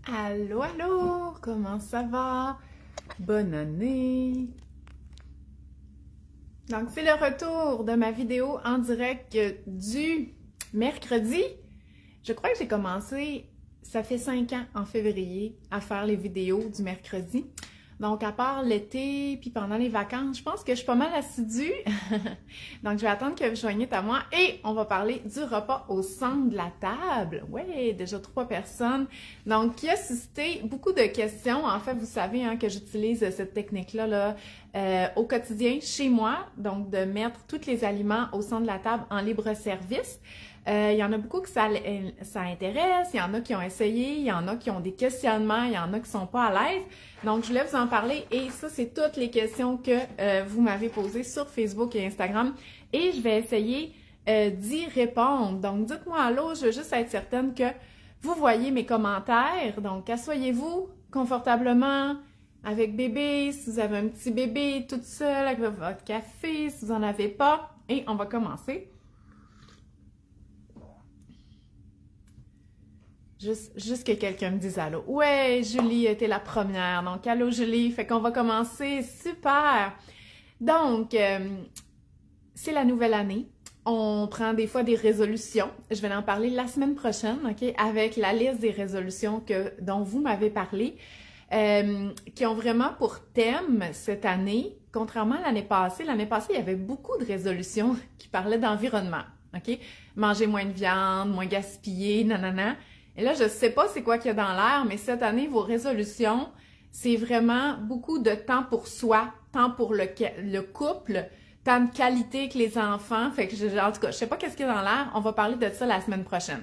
Allô, allô, comment ça va? Bonne année! Donc, c'est le retour de ma vidéo en direct du mercredi. Je crois que j'ai commencé, ça fait 5 ans en février, à faire les vidéos du mercredi. Donc, à part l'été, puis pendant les vacances, je pense que je suis pas mal assidue. Donc, je vais attendre que vous joigniez à moi et on va parler du repas au centre de la table. Ouais, déjà 3 personnes. Donc, qui a suscité beaucoup de questions. En fait, vous savez hein, que j'utilise cette technique-là au quotidien chez moi. Donc, de mettre tous les aliments au centre de la table en libre service. Il y en a beaucoup que ça intéresse, il y en a qui ont essayé, il y en a qui ont des questionnements, il y en a qui sont pas à l'aise. Donc, je voulais vous en parler et ça, c'est toutes les questions que vous m'avez posées sur Facebook et Instagram et je vais essayer d'y répondre. Donc, dites-moi allô, je veux juste être certaine que vous voyez mes commentaires. Donc, asseyez-vous confortablement avec bébé, si vous avez un petit bébé toute seule avec votre café, si vous n'en avez pas. Et on va commencer. Juste que quelqu'un me dise allô. Ouais, Julie était la première. Donc, allô Julie. Fait qu'on va commencer. Super! Donc, c'est la nouvelle année. On prend des fois des résolutions. Je vais en parler la semaine prochaine, OK? Avec la liste des résolutions dont vous m'avez parlé, qui ont vraiment pour thème cette année, contrairement à l'année passée. L'année passée, il y avait beaucoup de résolutions qui parlaient d'environnement, OK? Manger moins de viande, moins gaspiller, nanana. Et là, je ne sais pas c'est quoi qu'il y a dans l'air, mais cette année, vos résolutions, c'est vraiment beaucoup de temps pour soi, temps pour le couple, temps de qualité avec les enfants. Fait que, en tout cas, je sais pas qu'est-ce qu'il y a dans l'air. On va parler de ça la semaine prochaine.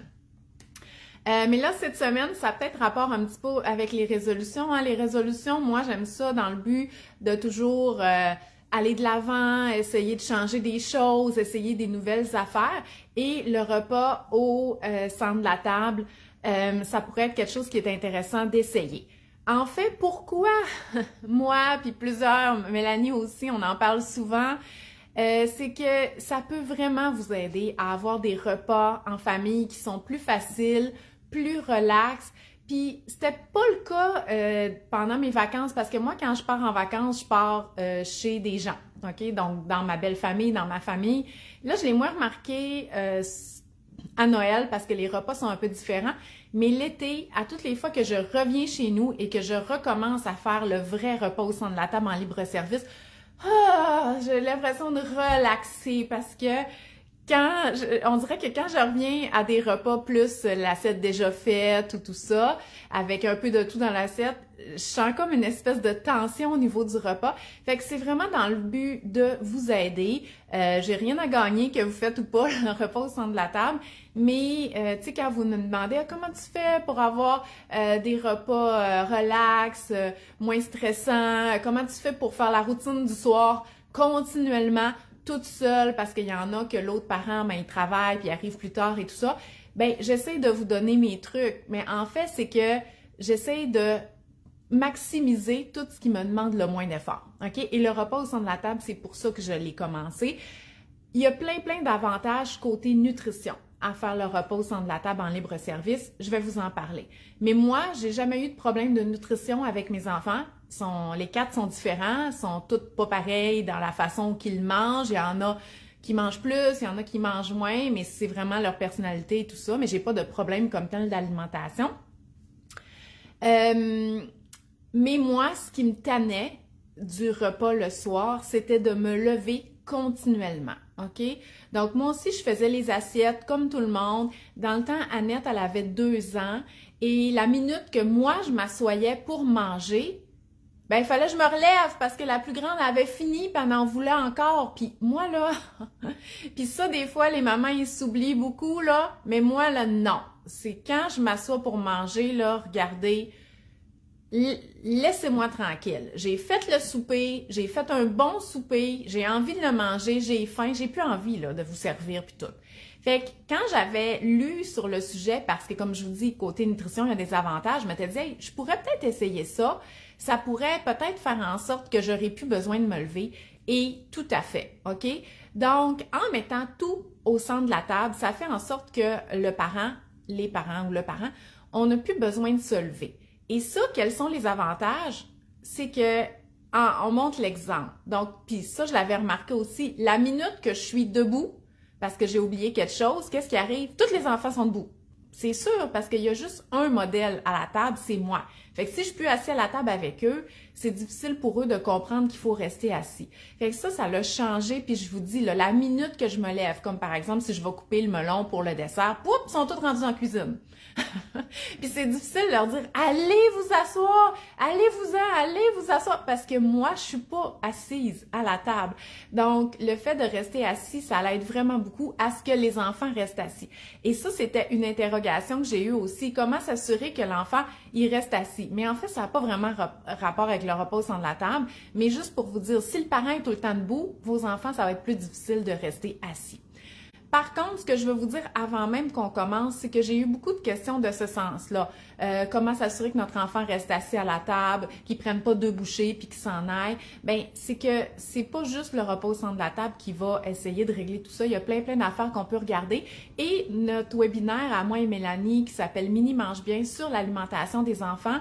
Mais là, cette semaine, ça a peut-être rapport un petit peu avec les résolutions. Hein. Les résolutions, moi, j'aime ça dans le but de toujours aller de l'avant, essayer de changer des choses, essayer des nouvelles affaires. Et le repas au centre de la table, ça pourrait être quelque chose qui est intéressant d'essayer. En fait, pourquoi moi, puis plusieurs, Mélanie aussi, on en parle souvent, c'est que ça peut vraiment vous aider à avoir des repas en famille qui sont plus faciles, plus relax. Puis c'était pas le cas pendant mes vacances parce que moi, quand je pars en vacances, je pars chez des gens, OK? Donc, dans ma belle famille, dans ma famille. Là, je l'ai moins remarqué à Noël parce que les repas sont un peu différents. Mais l'été, à toutes les fois que je reviens chez nous et que je recommence à faire le vrai repas au centre de la table en libre-service, j'ai l'impression de relaxer parce que on dirait que quand je reviens à des repas plus l'assiette déjà faite ou tout ça, avec un peu de tout dans l'assiette, je sens comme une espèce de tension au niveau du repas. Fait que c'est vraiment dans le but de vous aider. J'ai rien à gagner que vous faites ou pas le repas au centre de la table, mais tu sais, quand vous me demandez comment tu fais pour avoir des repas relax, moins stressants, comment tu fais pour faire la routine du soir continuellement, toute seule parce qu'il y en a que l'autre parent, ben, il travaille puis il arrive plus tard et tout ça, ben j'essaie de vous donner mes trucs. Mais en fait, c'est que j'essaie de maximiser tout ce qui me demande le moins d'effort. OK? Et le repas au centre de la table, c'est pour ça que je l'ai commencé. Il y a plein d'avantages côté nutrition à faire le repas au centre de la table en libre service. Je vais vous en parler. Mais moi, j'ai jamais eu de problème de nutrition avec mes enfants. Les 4 sont différents, sont toutes pas pareilles dans la façon qu'ils mangent. Il y en a qui mangent plus, il y en a qui mangent moins, mais c'est vraiment leur personnalité et tout ça. Mais j'ai pas de problème comme tel d'alimentation. Mais moi, ce qui me tannait du repas le soir, c'était de me lever continuellement, OK? Donc, moi aussi, je faisais les assiettes comme tout le monde. Dans le temps, Annette, elle avait 2 ans et la minute que moi, je m'assoyais pour manger, ben, il fallait que je me relève parce que la plus grande avait fini puis elle en voulait encore. Puis moi, là, puis ça, des fois, les mamans, ils s'oublient beaucoup, là, mais moi, là, non. C'est quand je m'assois pour manger, là, regardez, laissez-moi tranquille. J'ai fait le souper, j'ai fait un bon souper, j'ai envie de le manger, j'ai faim, j'ai plus envie là, de vous servir puis tout. Fait que quand j'avais lu sur le sujet, parce que comme je vous dis, côté nutrition, il y a des avantages, je m'étais dit, hey, je pourrais peut-être essayer ça. Ça pourrait peut-être faire en sorte que j'aurais plus besoin de me lever. Et tout à fait, OK? Donc, en mettant tout au centre de la table, ça fait en sorte que les parents ou le parent, on n'a plus besoin de se lever. Et ça, quels sont les avantages? C'est que on montre l'exemple. Donc, puis ça, je l'avais remarqué aussi. La minute que je suis debout, parce que j'ai oublié quelque chose, qu'est-ce qui arrive? Tous les enfants sont debout. C'est sûr, parce qu'il y a juste un modèle à la table, c'est moi. Fait que si je suis plus assis à la table avec eux, c'est difficile pour eux de comprendre qu'il faut rester assis. Fait que ça l'a changé, puis je vous dis, là, la minute que je me lève, comme par exemple, si je vais couper le melon pour le dessert, poup, ils sont tous rendus en cuisine. Puis c'est difficile de leur dire « Allez vous asseoir! Allez-vous-en! Allez vous asseoir! » Parce que moi, je suis pas assise à la table. Donc, le fait de rester assis, ça l'aide vraiment beaucoup à ce que les enfants restent assis. Et ça, c'était une interrogation que j'ai eue aussi. Comment s'assurer que l'enfant, il reste assis? Mais en fait, ça n'a pas vraiment rapport avec le repos au centre de la table. Mais juste pour vous dire, si le parent est tout le temps debout, vos enfants, ça va être plus difficile de rester assis. Par contre, ce que je veux vous dire avant même qu'on commence, c'est que j'ai eu beaucoup de questions de ce sens-là. Comment s'assurer que notre enfant reste assis à la table, qu'il ne prenne pas 2 bouchées puis qu'il s'en aille? Bien, c'est que c'est pas juste le repos au centre de la table qui va essayer de régler tout ça. Il y a plein d'affaires qu'on peut regarder. Et notre webinaire à moi et Mélanie qui s'appelle Mini Mange Bien sur l'alimentation des enfants,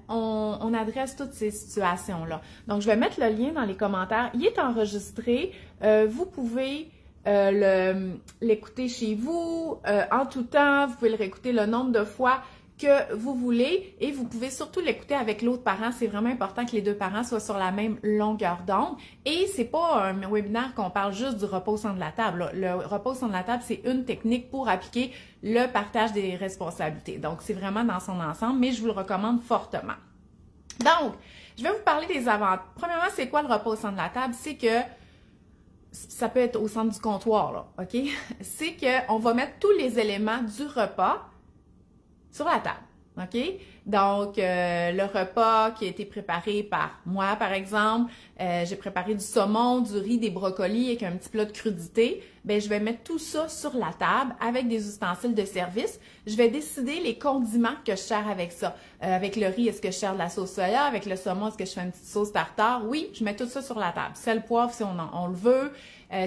on adresse toutes ces situations-là. Donc, je vais mettre le lien dans les commentaires. Il est enregistré. Vous pouvez l'écouter chez vous, en tout temps, vous pouvez le réécouter le nombre de fois que vous voulez et vous pouvez surtout l'écouter avec l'autre parent. C'est vraiment important que les 2 parents soient sur la même longueur d'onde et c'est pas un webinaire qu'on parle juste du repos au centre de la table, là. Le repos au centre de la table, c'est une technique pour appliquer le partage des responsabilités. Donc, c'est vraiment dans son ensemble, mais je vous le recommande fortement. Donc, je vais vous parler des avantages. Premièrement, c'est quoi le repos au centre de la table? C'est que ça peut être au centre du comptoir, là, OK? C'est qu'on va mettre tous les éléments du repas sur la table, OK? Donc, le repas qui a été préparé par moi, par exemple, j'ai préparé du saumon, du riz, des brocolis avec un petit plat de crudité. Bien, je vais mettre tout ça sur la table avec des ustensiles de service. Je vais décider les condiments que je sers avec ça. Avec le riz, est-ce que je sers de la sauce soya? Avec le saumon, est-ce que je fais une petite sauce tartare? Oui, je mets tout ça sur la table. Sel, poivre, si on le veut.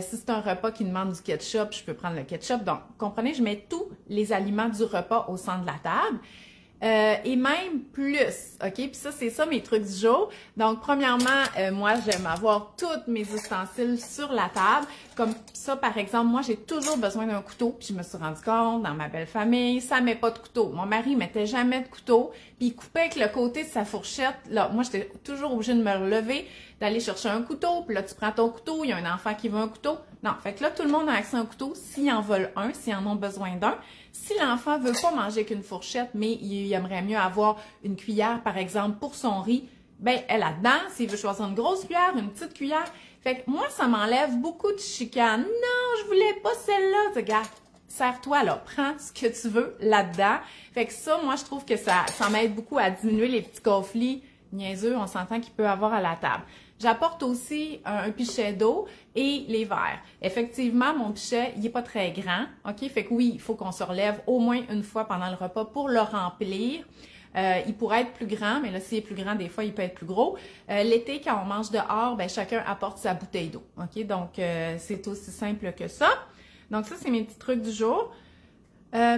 Si c'est un repas qui demande du ketchup, je peux prendre le ketchup. Donc, comprenez, je mets tous les aliments du repas au centre de la table. Et même plus, OK? Puis ça, c'est ça mes trucs du jour. Donc, premièrement, moi, j'aime avoir tous mes ustensiles sur la table. Comme ça, par exemple, moi, j'ai toujours besoin d'un couteau. Puis je me suis rendu compte, dans ma belle famille, ça met pas de couteau. Mon mari mettait jamais de couteau. Puis il coupait avec le côté de sa fourchette. Là, moi, j'étais toujours obligée de me relever, d'aller chercher un couteau. Puis là, tu prends ton couteau, il y a un enfant qui veut un couteau. Non, fait que là, tout le monde a accès à un couteau s'ils en veulent un, s'ils en ont besoin d'un. Si l'enfant veut pas manger qu'une fourchette, mais il aimerait mieux avoir une cuillère, par exemple, pour son riz, ben elle a dedans. S'il veut choisir une grosse cuillère, une petite cuillère. Fait que moi, ça m'enlève beaucoup de chicanes. Non, je voulais pas celle-là. Regarde, sers-toi là, prends ce que tu veux là-dedans. Fait que ça, moi, je trouve que ça m'aide beaucoup à diminuer les petits conflits niaiseux, on s'entend qu'il peut avoir à la table. J'apporte aussi un pichet d'eau et les verres. Effectivement, mon pichet, il n'est pas très grand, OK? Fait que oui, il faut qu'on se relève au moins une fois pendant le repas pour le remplir. Il pourrait être plus grand, mais là, s'il est plus grand, des fois, il peut être plus gros. L'été, quand on mange dehors, ben, chacun apporte sa bouteille d'eau, OK? Donc, c'est aussi simple que ça. Donc, ça, c'est mes petits trucs du jour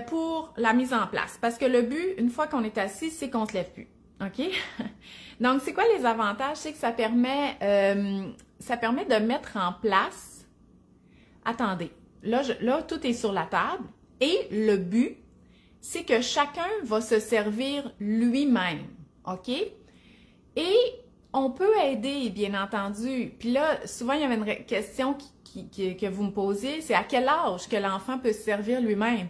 pour la mise en place. Parce que le but, une fois qu'on est assis, c'est qu'on ne se lève plus. OK? Donc, c'est quoi les avantages? C'est que ça permet de mettre en place... Attendez, là, tout est sur la table et le but, c'est que chacun va se servir lui-même. OK? Et on peut aider, bien entendu. Puis là, souvent, il y avait une question que vous me posiez, c'est à quel âge que l'enfant peut se servir lui-même?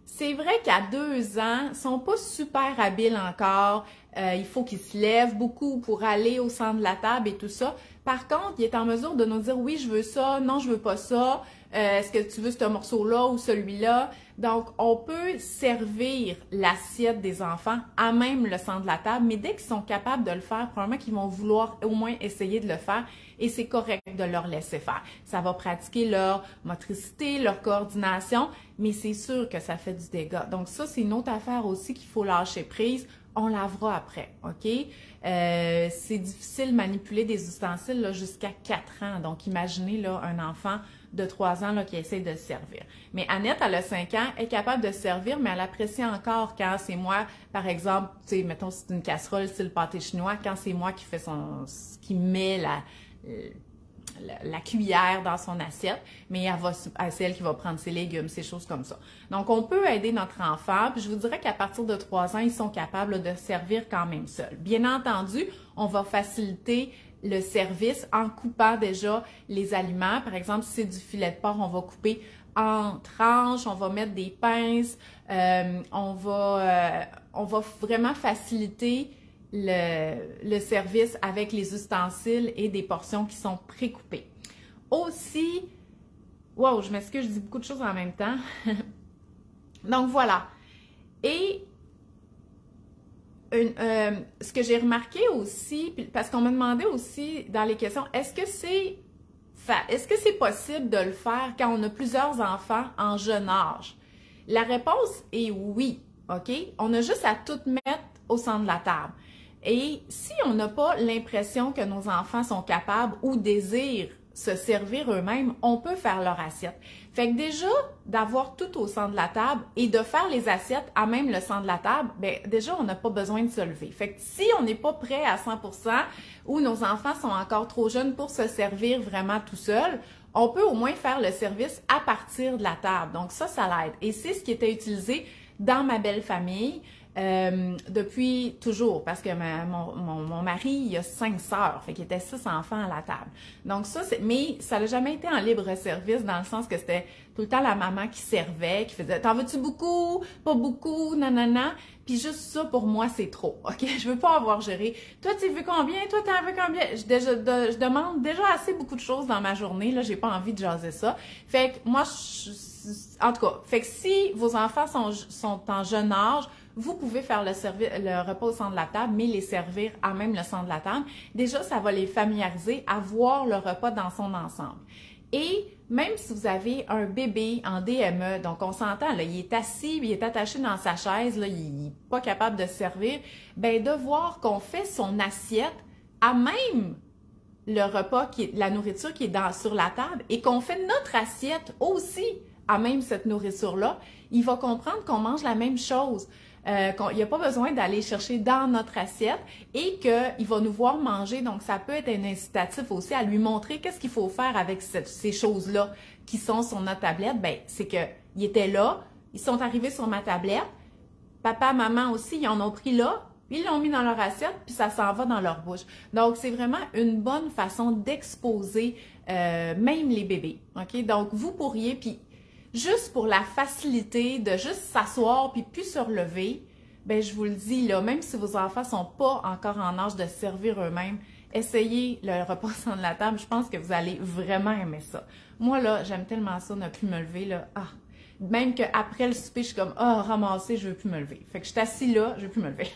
C'est vrai qu'à 2 ans, ils sont pas super habiles encore. Il faut qu'ils se lèvent beaucoup pour aller au centre de la table et tout ça. Par contre, il est en mesure de nous dire « Oui, je veux ça. Non, je veux pas ça. Est-ce que tu veux ce morceau-là ou celui-là? » Donc, on peut servir l'assiette des enfants à même le centre de la table, mais dès qu'ils sont capables de le faire, probablement qu'ils vont vouloir au moins essayer de le faire et c'est correct de leur laisser faire. Ça va pratiquer leur motricité, leur coordination, mais c'est sûr que ça fait du dégât. Donc ça, c'est une autre affaire aussi qu'il faut lâcher prise. On lavera après, OK? C'est difficile de manipuler des ustensiles jusqu'à 4 ans. Donc, imaginez là, un enfant de 3 ans là, qui essaie de se servir. Mais Annette, elle a 5 ans, elle est capable de se servir, mais elle apprécie encore quand c'est moi, par exemple, tu sais, mettons, c'est une casserole style pâté chinois, quand c'est moi qui qui met la cuillère dans son assiette, mais c'est elle qui va prendre ses légumes, ces choses comme ça. Donc, on peut aider notre enfant, puis je vous dirais qu'à partir de 3 ans, ils sont capables là, de servir quand même seuls. Bien entendu, on va faciliter le service en coupant déjà les aliments. Par exemple, si c'est du filet de porc, on va couper en tranches, on va mettre des pinces, on va vraiment faciliter le service avec les ustensiles et des portions qui sont pré-coupées. Aussi, wow, je m'excuse, je dis beaucoup de choses en même temps. Donc voilà. Et ce que j'ai remarqué aussi, parce qu'on m'a demandé aussi dans les questions, est-ce que c'est possible de le faire quand on a plusieurs enfants en jeune âge? La réponse est oui, OK? On a juste à tout mettre au centre de la table. Et si on n'a pas l'impression que nos enfants sont capables ou désirent se servir eux-mêmes, on peut faire leur assiette. Fait que déjà, d'avoir tout au centre de la table et de faire les assiettes à même le centre de la table, bien, déjà, on n'a pas besoin de se lever. Fait que si on n'est pas prêt à 100% ou nos enfants sont encore trop jeunes pour se servir vraiment tout seul, on peut au moins faire le service à partir de la table. Donc ça l'aide. Et c'est ce qui était utilisé dans ma belle famille. Depuis toujours, parce que mon mari, il a 5 sœurs, fait qu'il était 6 enfants à la table. Donc ça, mais ça n'a jamais été en libre service dans le sens que c'était tout le temps la maman qui servait, qui faisait « T'en veux-tu beaucoup? Pas beaucoup? Nanana. » Puis juste ça, pour moi, c'est trop, OK? Je veux pas avoir géré. Toi, tu veux combien? Toi, t'en veux combien? Je demande déjà assez beaucoup de choses dans ma journée, là, j'ai pas envie de jaser ça. Fait que moi, en tout cas, fait que si vos enfants sont en jeune âge, vous pouvez faire le repas au centre de la table, mais les servir à même le centre de la table. Déjà, ça va les familiariser à voir le repas dans son ensemble. Et même si vous avez un bébé en DME, donc on s'entend, là, il est assis, il est attaché dans sa chaise, là, il n'est pas capable de se servir, bien de voir qu'on fait son assiette à même le repas, la nourriture qui est sur la table, et qu'on fait notre assiette aussi à même cette nourriture-là, il va comprendre qu'on mange la même chose. Il n'y a pas besoin d'aller chercher dans notre assiette et qu'il va nous voir manger. Donc, ça peut être un incitatif aussi à lui montrer qu'est-ce qu'il faut faire avec ces choses-là qui sont sur notre tablette. Bien, c'est qu'ils étaient là, ils sont arrivés sur ma tablette. Papa, maman aussi, ils en ont pris là, puis ils l'ont mis dans leur assiette, puis ça s'en va dans leur bouche. Donc, c'est vraiment une bonne façon d'exposer même les bébés. OK? Donc, vous pourriez, puis juste pour la facilité de juste s'asseoir puis plus se relever, ben je vous le dis, là, même si vos enfants sont pas encore en âge de se servir eux-mêmes, essayez le repas sur la table. Je pense que vous allez vraiment aimer ça. Moi, là, j'aime tellement ça, ne plus me lever, là. Ah! Même qu'après le souper, je suis comme, ah, ramasser, je veux plus me lever. Fait que je suis assis là, je veux plus me lever.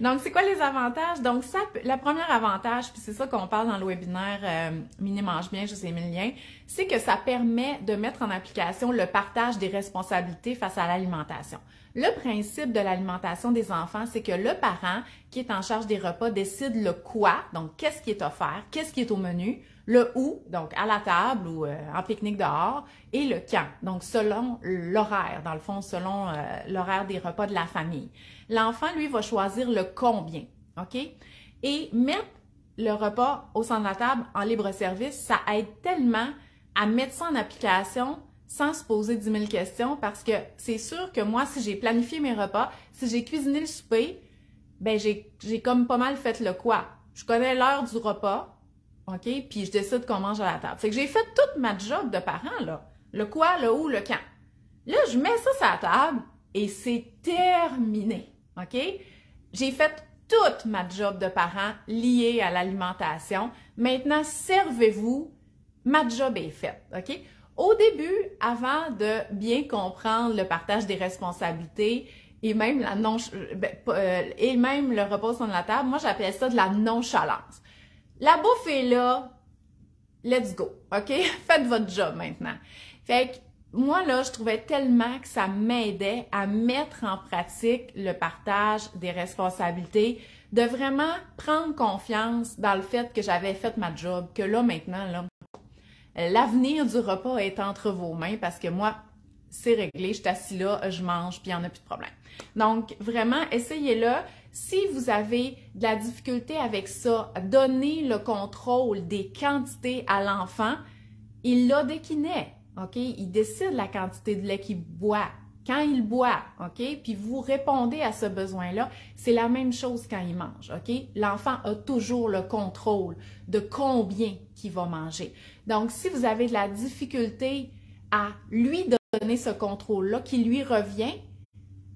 Donc, c'est quoi les avantages? Donc, le premier avantage, puis c'est ça qu'on parle dans le webinaire Mini Mange Bien, je sais mis le lien, c'est que ça permet de mettre en application le partage des responsabilités face à l'alimentation. Le principe de l'alimentation des enfants, c'est que le parent qui est en charge des repas décide le quoi, donc qu'est-ce qui est offert, qu'est-ce qui est au menu, le où, donc à la table ou en pique-nique dehors, et le quand, donc selon l'horaire, dans le fond, selon l'horaire des repas de la famille. L'enfant, lui, va choisir le combien, OK? Et mettre le repas au centre de la table en libre service, ça aide tellement à mettre ça en application sans se poser 10 000 questions, parce que c'est sûr que moi, si j'ai planifié mes repas, si j'ai cuisiné le souper, ben j'ai comme pas mal fait le quoi. Je connais l'heure du repas, OK? Puis je décide qu'on mange à la table. Fait que j'ai fait toute ma job de parent, là. Le quoi, le où, le quand. Là, je mets ça sur la table et c'est terminé, OK? J'ai fait toute ma job de parent liée à l'alimentation. Maintenant, servez-vous. Ma job est faite, OK? Au début, avant de bien comprendre le partage des responsabilités et même et même le repas sur la table, moi, j'appelais ça de la nonchalance. La bouffe est là, let's go, OK? Faites votre job maintenant. Fait que moi, là, je trouvais tellement que ça m'aidait à mettre en pratique le partage des responsabilités, de vraiment prendre confiance dans le fait que j'avais fait ma job, que là, maintenant, là, l'avenir du repas est entre vos mains parce que moi, c'est réglé, je suis assis là, je mange, puis il n'y en a plus de problème. Donc, vraiment, essayez-le. Si vous avez de la difficulté avec ça, donnez le contrôle des quantités à l'enfant. Il l'a dès qu'il naît, OK? Il décide la quantité de lait qu'il boit, quand il boit, OK? Puis vous répondez à ce besoin-là. C'est la même chose quand il mange, OK? L'enfant a toujours le contrôle de combien qu'il va manger. Donc, si vous avez de la difficulté à lui donner ce contrôle-là qui lui revient,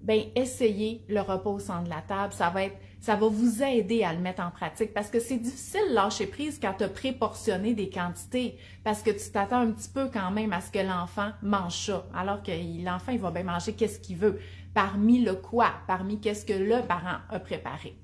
bien, essayez le repas au centre de la table. Ça va vous aider à le mettre en pratique parce que c'est difficile de lâcher prise quand tu as préportionné des quantités parce que tu t'attends un petit peu quand même à ce que l'enfant mange ça, alors que l'enfant, il va bien manger qu'est-ce qu'il veut, parmi le quoi, parmi qu'est-ce que le parent a préparé.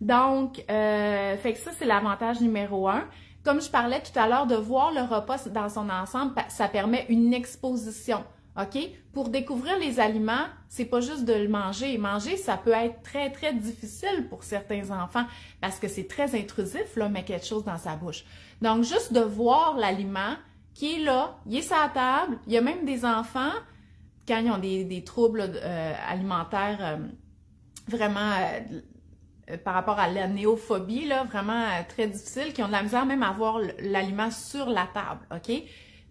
Donc, fait que ça, c'est l'avantage numéro 1. Comme je parlais tout à l'heure, de voir le repas dans son ensemble, ça permet une exposition. OK? Pour découvrir les aliments, c'est pas juste de le manger. Manger, ça peut être très, très difficile pour certains enfants parce que c'est très intrusif, là, mettre quelque chose dans sa bouche. Donc, juste de voir l'aliment qui est là, il est sur la table. Il y a même des enfants, quand ils ont des troubles alimentaires vraiment par rapport à la néophobie, là, vraiment très difficile, qui ont de la misère même à voir l'aliment sur la table, OK?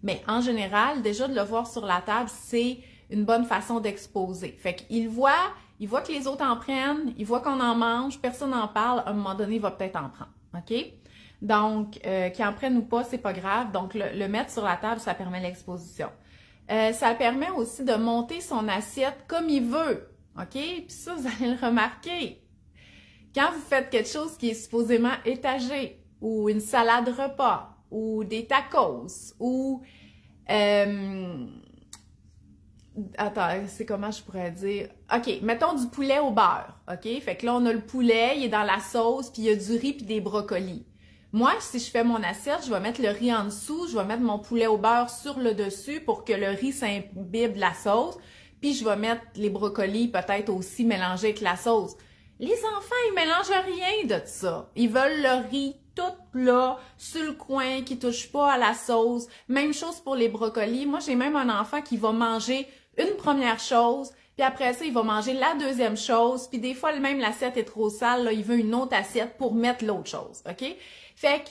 Mais en général, déjà de le voir sur la table, c'est une bonne façon d'exposer. Fait qu'il voit que les autres en prennent, il voit qu'on en mange, personne n'en parle, à un moment donné, il va peut-être en prendre, OK? Donc, qu'il en prenne ou pas, c'est pas grave. Donc, le mettre sur la table, ça permet l'exposition. Ça permet aussi de monter son assiette comme il veut, OK? Puis ça, vous allez le remarquer. Quand vous faites quelque chose qui est supposément étagé, ou une salade repas, ou des tacos, ou... attends, c'est comment je pourrais dire? OK, mettons du poulet au beurre, OK? Fait que là, on a le poulet, il est dans la sauce, puis il y a du riz puis des brocolis. Moi, si je fais mon assiette, je vais mettre le riz en dessous, je vais mettre mon poulet au beurre sur le dessus pour que le riz s'imbibe de la sauce, puis je vais mettre les brocolis peut-être aussi mélangés avec la sauce. Les enfants, ils mélangent rien de ça. Ils veulent le riz tout là, sur le coin, qui touche pas à la sauce. Même chose pour les brocolis. Moi, j'ai même un enfant qui va manger une première chose, puis après ça, il va manger la deuxième chose, puis des fois, même l'assiette est trop sale, là, il veut une autre assiette pour mettre l'autre chose, OK? Fait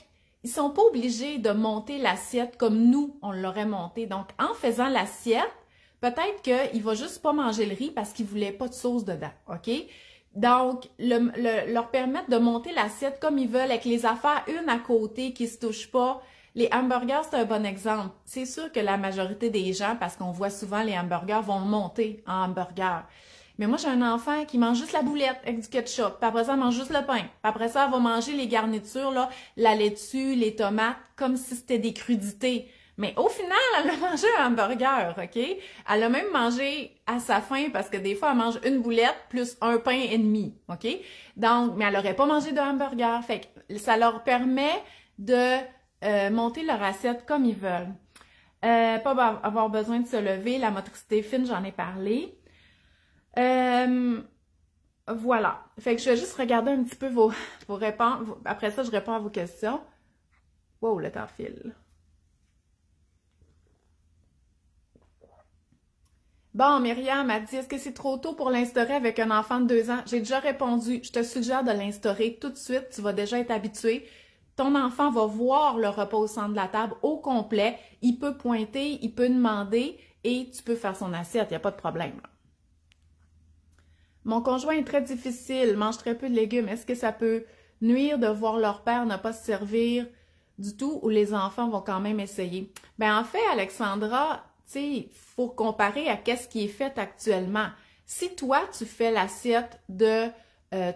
qu'ils sont pas obligés de monter l'assiette comme nous, on l'aurait monté. Donc, en faisant l'assiette, peut-être qu'il va juste pas manger le riz parce qu'il voulait pas de sauce dedans, OK? Donc, leur permettre de monter l'assiette comme ils veulent, avec les affaires une à côté qui se touchent pas. Les hamburgers, c'est un bon exemple. C'est sûr que la majorité des gens, parce qu'on voit souvent les hamburgers, vont monter en hamburger. Mais moi, j'ai un enfant qui mange juste la boulette avec du ketchup, puis après ça, elle mange juste le pain. Puis après ça, elle va manger les garnitures, là, la laitue, les tomates, comme si c'était des crudités. Mais au final, elle a mangé un hamburger, OK? Elle a même mangé à sa faim parce que des fois, elle mange une boulette plus un pain et demi, OK? Donc, mais elle n'aurait pas mangé de hamburger. Fait que ça leur permet de monter leur assiette comme ils veulent. Pas avoir besoin de se lever, la motricité fine, j'en ai parlé. Voilà. Fait que je vais juste regarder un petit peu vos réponses. Après ça, je réponds à vos questions. Wow, le temps file. Bon, Myriam a dit, est-ce que c'est trop tôt pour l'instaurer avec un enfant de 2 ans? J'ai déjà répondu, je te suggère de l'instaurer tout de suite, tu vas déjà être habitué. Ton enfant va voir le repas au centre de la table au complet, il peut pointer, il peut demander et tu peux faire son assiette, il n'y a pas de problème. Mon conjoint est très difficile, mange très peu de légumes. Est-ce que ça peut nuire de voir leur père ne pas se servir du tout ou les enfants vont quand même essayer? Ben en fait, Alexandra, tu sais, il faut comparer à qu'est-ce qui est fait actuellement. Si toi, tu fais l'assiette de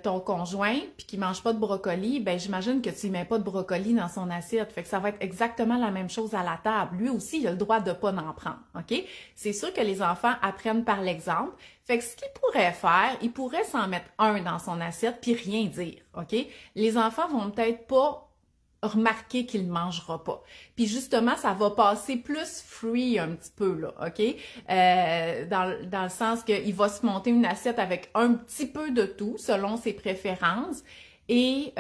ton conjoint puis qu'il mange pas de brocoli, ben j'imagine que tu ne mets pas de brocoli dans son assiette. Fait que ça va être exactement la même chose à la table. Lui aussi, il a le droit de pas en prendre, OK? C'est sûr que les enfants apprennent par l'exemple. Fait que ce qu'il pourrait faire, il pourrait s'en mettre un dans son assiette puis rien dire, OK? Les enfants vont peut-être pas remarquer qu'il ne mangera pas. Puis justement, ça va passer plus free un petit peu, là, OK? Dans le sens qu'il va se monter une assiette avec un petit peu de tout, selon ses préférences. Et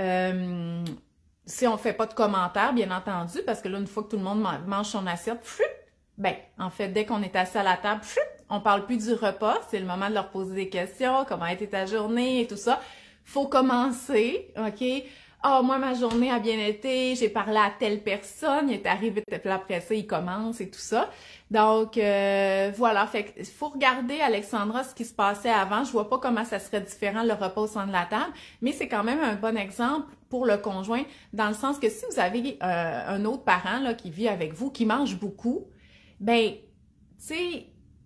si on fait pas de commentaires, bien entendu, parce que là, une fois que tout le monde mange son assiette, ben, en fait, dès qu'on est assis à la table, on parle plus du repas, c'est le moment de leur poser des questions, comment a été ta journée et tout ça. Faut commencer, OK? Ah, moi, ma journée a bien été, j'ai parlé à telle personne, il est arrivé, puis après ça, il commence et tout ça. Donc, voilà, fait que faut regarder, Alexandra, ce qui se passait avant. Je vois pas comment ça serait différent le repas au centre de la table, mais c'est quand même un bon exemple pour le conjoint, dans le sens que si vous avez un autre parent là, qui vit avec vous, qui mange beaucoup, ben, tu sais,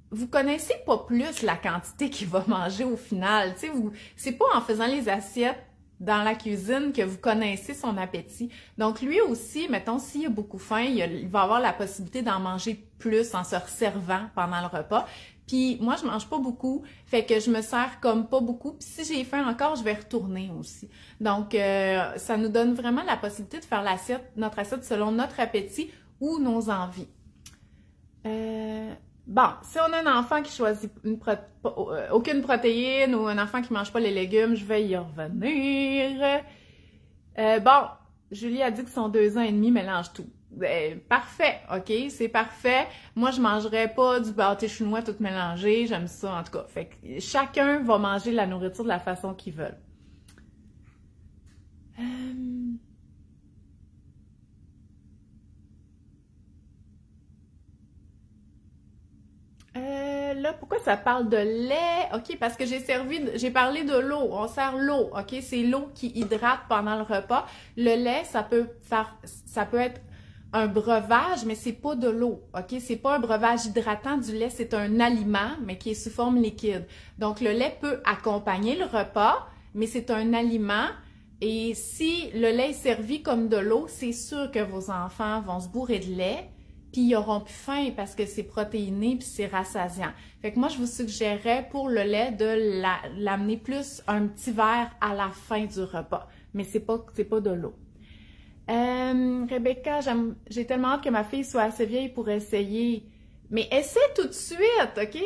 vous connaissez pas plus la quantité qu'il va manger au final. Tu sais, c'est pas en faisant les assiettes dans la cuisine que vous connaissez son appétit. Donc, lui aussi, mettons, s'il a beaucoup faim, il va avoir la possibilité d'en manger plus en se resservant pendant le repas. Puis, moi, je mange pas beaucoup, fait que je me sers comme pas beaucoup. Puis, si j'ai faim encore, je vais retourner aussi. Donc, ça nous donne vraiment la possibilité de faire notre assiette selon notre appétit ou nos envies. Bon, si on a un enfant qui choisit aucune protéine ou un enfant qui mange pas les légumes, je vais y revenir. Bon, Julie a dit que son 2 ans et demi mélange tout. Parfait, OK, c'est parfait. Moi, je mangerais pas du pâté chinois tout mélangé, j'aime ça en tout cas. Fait que chacun va manger la nourriture de la façon qu'ils veulent. Là, pourquoi ça parle de lait? OK, parce que j'ai parlé de l'eau. On sert l'eau, OK? C'est l'eau qui hydrate pendant le repas. Le lait, ça peut être un breuvage, mais c'est pas de l'eau, OK? C'est pas un breuvage hydratant du lait, c'est un aliment, mais qui est sous forme liquide. Donc, le lait peut accompagner le repas, mais c'est un aliment. Et si le lait est servi comme de l'eau, c'est sûr que vos enfants vont se bourrer de lait, puis ils n'auront plus faim parce que c'est protéiné puis c'est rassasiant. Fait que moi, je vous suggérerais pour le lait de l'amener plus un petit verre à la fin du repas. Mais c'est pas de l'eau. Rebecca, j'ai tellement hâte que ma fille soit assez vieille pour essayer. Mais essaie tout de suite, OK?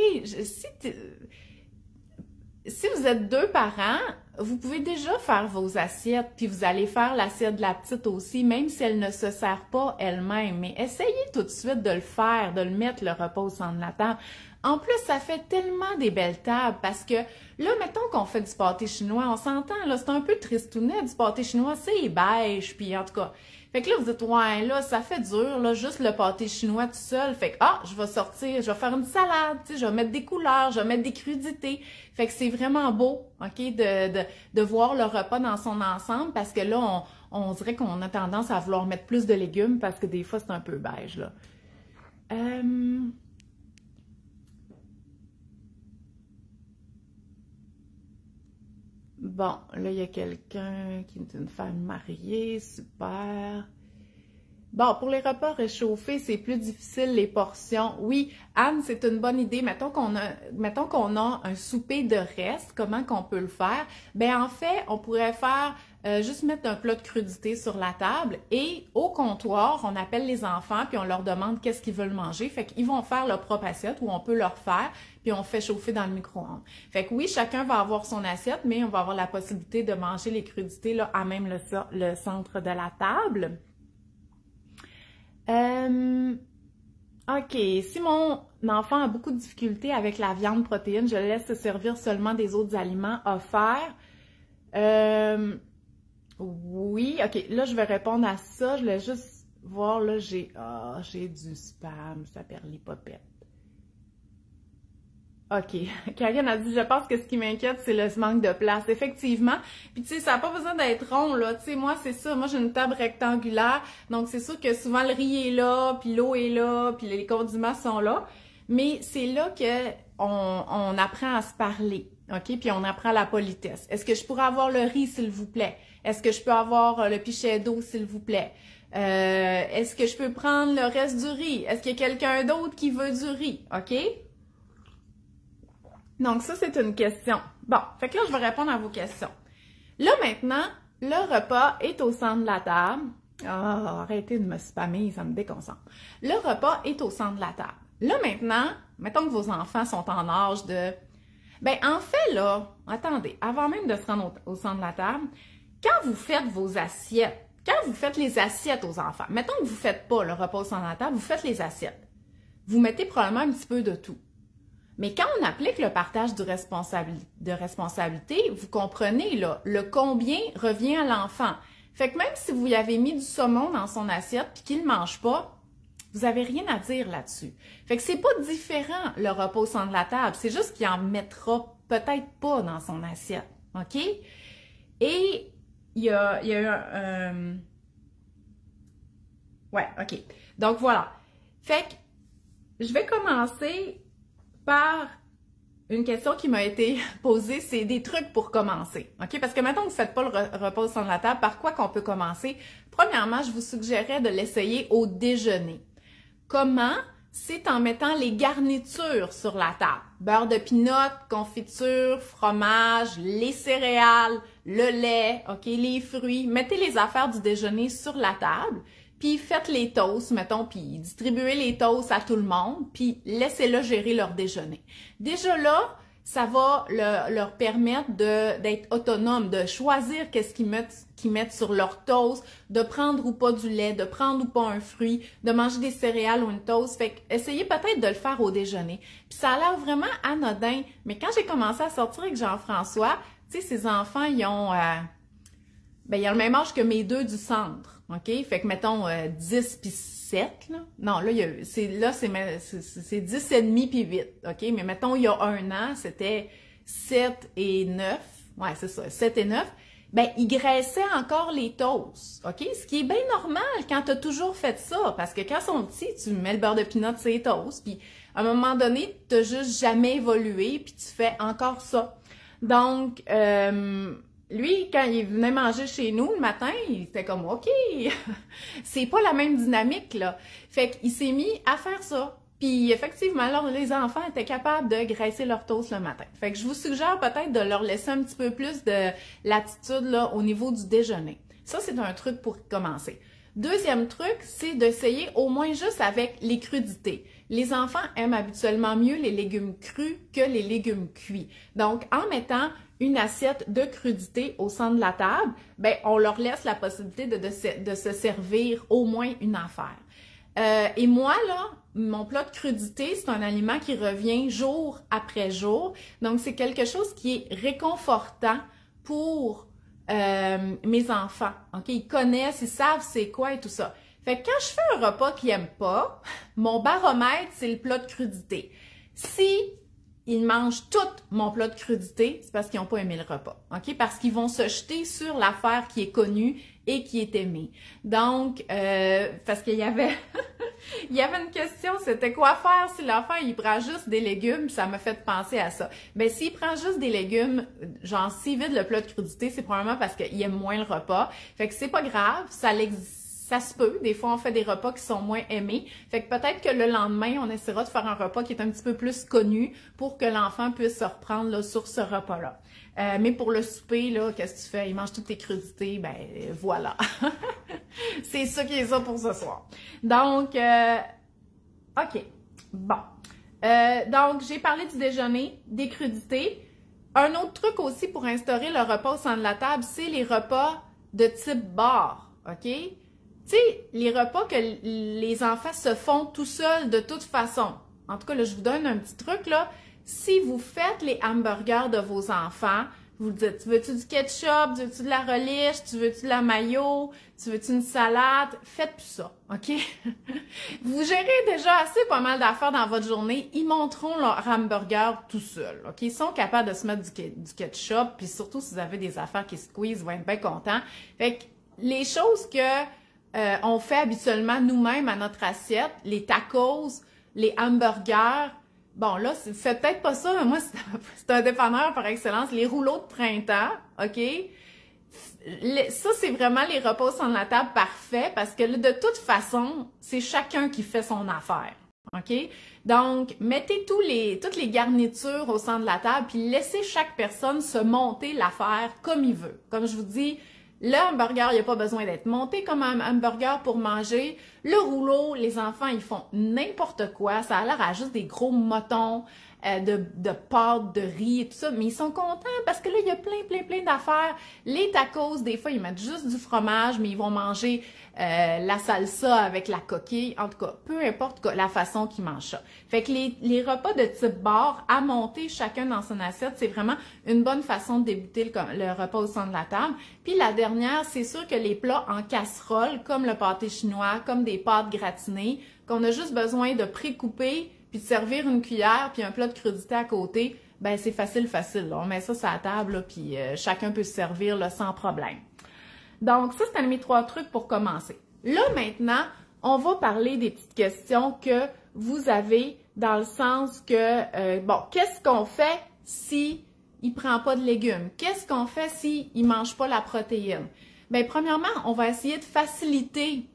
Si vous êtes 2 parents, vous pouvez déjà faire vos assiettes, puis vous allez faire l'assiette de la petite aussi, même si elle ne se sert pas elle-même. Mais essayez tout de suite de le faire, de le mettre le repas au centre de la table. En plus, ça fait tellement des belles tables parce que là, mettons qu'on fait du pâté chinois, on s'entend, là, c'est un peu tristounet du pâté chinois, c'est beige, puis en tout cas. Fait que là, vous dites, ouais, là, ça fait dur, là, juste le pâté chinois tout seul. Fait que, je vais sortir, je vais faire une salade, tu sais, je vais mettre des couleurs, je vais mettre des crudités. Fait que c'est vraiment beau, OK, de voir le repas dans son ensemble parce que là, on dirait qu'on a tendance à vouloir mettre plus de légumes parce que des fois, c'est un peu beige, là. Bon, là, il y a quelqu'un qui est une femme mariée, super. Bon, pour les repas réchauffés, c'est plus difficile les portions. Oui, Anne, c'est une bonne idée. Mettons qu'on a un souper de reste, comment qu'on peut le faire? Ben en fait, on pourrait faire juste mettre un plat de crudité sur la table et au comptoir, on appelle les enfants puis on leur demande qu'est-ce qu'ils veulent manger. Fait qu'ils vont faire leur propre assiette ou on peut leur faire puis on fait chauffer dans le micro-ondes. Fait que oui, chacun va avoir son assiette, mais on va avoir la possibilité de manger les crudités là à même le centre de la table. OK, si mon enfant a beaucoup de difficultés avec la viande protéine, je le laisse se servir seulement des autres aliments offerts. Oui, OK, là, je vais répondre à ça. Je voulais juste voir, là, j'ai du spam, ça perd les popettes. OK. Karine a dit, je pense que ce qui m'inquiète, c'est le manque de place. Effectivement. Puis, tu sais, ça n'a pas besoin d'être rond, là. Tu sais, moi, c'est ça. Moi, j'ai une table rectangulaire. Donc, c'est sûr que souvent, le riz est là, puis l'eau est là, puis les condiments sont là. Mais c'est là que on apprend à se parler. OK? Puis, on apprend la politesse. Est-ce que je pourrais avoir le riz, s'il vous plaît? Est-ce que je peux avoir le pichet d'eau, s'il vous plaît? Est-ce que je peux prendre le reste du riz? Est-ce qu'il y a quelqu'un d'autre qui veut du riz? OK? Donc, ça, c'est une question. Bon, fait que là, je vais répondre à vos questions. Là, maintenant, le repas est au centre de la table. Arrêtez de me spammer, ça me déconcentre. Le repas est au centre de la table. Là, maintenant, mettons que vos enfants sont en âge de... Ben, en fait, là, attendez, avant même de se rendre au centre de la table, quand vous faites vos assiettes, quand vous faites les assiettes aux enfants, mettons que vous ne faites pas le repas au centre de la table, vous faites les assiettes. Vous mettez probablement un petit peu de tout. Mais quand on applique le partage de responsabilité, vous comprenez, là, le combien revient à l'enfant. Fait que même si vous y avez mis du saumon dans son assiette puis qu'il ne mange pas, vous n'avez rien à dire là-desdessus. Fait que c'est pas différent le repas au centre de la table, c'est juste qu'il en mettra peut-être pas dans son assiette, OK? Et il y a eu un... Ouais, OK. Donc voilà. Fait que je vais commencer par une question qui m'a été posée, c'est des trucs pour commencer, OK? Parce que maintenant, vous ne faites pas le repas au centre de la table, par quoi qu'on peut commencer? Premièrement, je vous suggérerais de l'essayer au déjeuner. Comment? C'est en mettant les garnitures sur la table. Beurre de pinot, confiture, fromage, les céréales, le lait, OK, les fruits. Mettez les affaires du déjeuner sur la table, puis faites les toasts, mettons, puis distribuez les toasts à tout le monde, puis laissez-le gérer leur déjeuner. Déjà là, ça va leur permettre d'être autonomes, de choisir qu'est-ce qu'ils mettent sur leur toast, de prendre ou pas du lait, de prendre ou pas un fruit, de manger des céréales ou une toast. Fait que essayez peut-être de le faire au déjeuner. Puis ça a l'air vraiment anodin, mais quand j'ai commencé à sortir avec Jean-François, tu sais, ces enfants, ils ont le même âge que mes deux du centre, OK? Fait que mettons 10 puis 7, là. Non, là, c'est 10 et demi puis 8, OK? Mais mettons, il y a un an, c'était 7 et 9. Ouais, c'est ça, 7 et 9. Ben, ils graissaient encore les toasts, OK? Ce qui est bien normal quand tu as toujours fait ça, parce que quand ils sont petits, tu mets le beurre de pinot sur les toasts, puis à un moment donné, tu n'as juste jamais évolué, puis tu fais encore ça. Donc, lui, quand il venait manger chez nous le matin, il était comme « OK, c'est pas la même dynamique, là. » Fait qu'il s'est mis à faire ça. Puis effectivement, alors, les enfants étaient capables de graisser leur toast le matin. Fait que je vous suggère peut-être de leur laisser un petit peu plus de latitude là, au niveau du déjeuner. Ça, c'est un truc pour commencer. Deuxième truc, c'est d'essayer au moins juste avec les crudités. Les enfants aiment habituellement mieux les légumes crus que les légumes cuits. Donc, en mettant une assiette de crudités au centre de la table, ben, on leur laisse la possibilité de se servir au moins une affaire. Et moi, là, mon plat de crudité, c'est un aliment qui revient jour après jour. Donc, c'est quelque chose qui est réconfortant pour mes enfants. OK? Ils connaissent, ils savent c'est quoi et tout ça. Fait que quand je fais un repas qu'ils n'aiment pas, mon baromètre, c'est le plat de crudité. Si ils mangent tout mon plat de crudité, c'est parce qu'ils n'ont pas aimé le repas. OK? Parce qu'ils vont se jeter sur l'affaire qui est connue et qui est aimée. Donc, parce qu'il y avait il y avait une question, c'était quoi faire si l'enfant il prend juste des légumes, ça m'a fait penser à ça. Ben s'il prend juste des légumes, genre s'il vide le plat de crudité, c'est probablement parce qu'il aime moins le repas. Fait que c'est pas grave, ça se peut. Des fois, on fait des repas qui sont moins aimés. Fait que peut-être que le lendemain, on essaiera de faire un repas qui est un petit peu plus connu pour que l'enfant puisse se reprendre là, sur ce repas-là. Mais pour le souper, là, qu'est-ce que tu fais? Il mange toutes tes crudités, ben voilà. C'est ça qui est ça pour ce soir. Donc, OK. Bon. Donc, j'ai parlé du déjeuner, des crudités. Un autre truc aussi pour instaurer le repas au centre de la table, c'est les repas de type bar. OK? Tu sais, les repas que les enfants se font tout seuls de toute façon. En tout cas, là, je vous donne un petit truc, là. Si vous faites les hamburgers de vos enfants, vous dites, tu veux-tu du ketchup, tu veux-tu de la relish, tu veux-tu de la mayo, tu veux-tu une salade? Faites plus ça, OK? Vous gérez déjà assez pas mal d'affaires dans votre journée. Ils monteront leur hamburger tout seuls, OK? Ils sont capables de se mettre du ketchup, puis surtout si vous avez des affaires qui squeeze, ils vont être bien contents. Fait que les choses que on fait habituellement nous-mêmes à notre assiette, les tacos, les hamburgers. Bon, là, faites peut-être pas ça, mais moi, c'est un dépanneur par excellence. Les rouleaux de printemps, OK? Ça, c'est vraiment les repas au centre de la table parfaits parce que là, de toute façon, c'est chacun qui fait son affaire, OK? Donc, mettez toutes les garnitures au centre de la table puis laissez chaque personne se monter l'affaire comme il veut. Comme je vous dis, le hamburger, il n'y a pas besoin d'être monté comme un hamburger pour manger. Le rouleau, les enfants, ils font n'importe quoi. Ça a l'air à juste des gros motons. de pâtes, de riz et tout ça, mais ils sont contents parce que là, il y a plein d'affaires. Les tacos, des fois, ils mettent juste du fromage, mais ils vont manger la salsa avec la coquille. En tout cas, peu importe la façon qu'ils mangent ça. Fait que les repas de type bar, à monter chacun dans son assiette, c'est vraiment une bonne façon de débuter le repas au centre de la table. Puis la dernière, c'est sûr que les plats en casserole, comme le pâté chinois, comme des pâtes gratinées, qu'on a juste besoin de pré-couper, puis de servir une cuillère, puis un plat de crudité à côté, ben c'est facile. Là. On met ça sur la table, là, puis chacun peut se servir là, sans problème. Donc, ça, c'était mes 3 trucs pour commencer. Là, maintenant, on va parler des petites questions que vous avez dans le sens que, bon, qu'est-ce qu'on fait si il prend pas de légumes? Qu'est-ce qu'on fait si il mange pas la protéine? Bien, premièrement, on va essayer de faciliter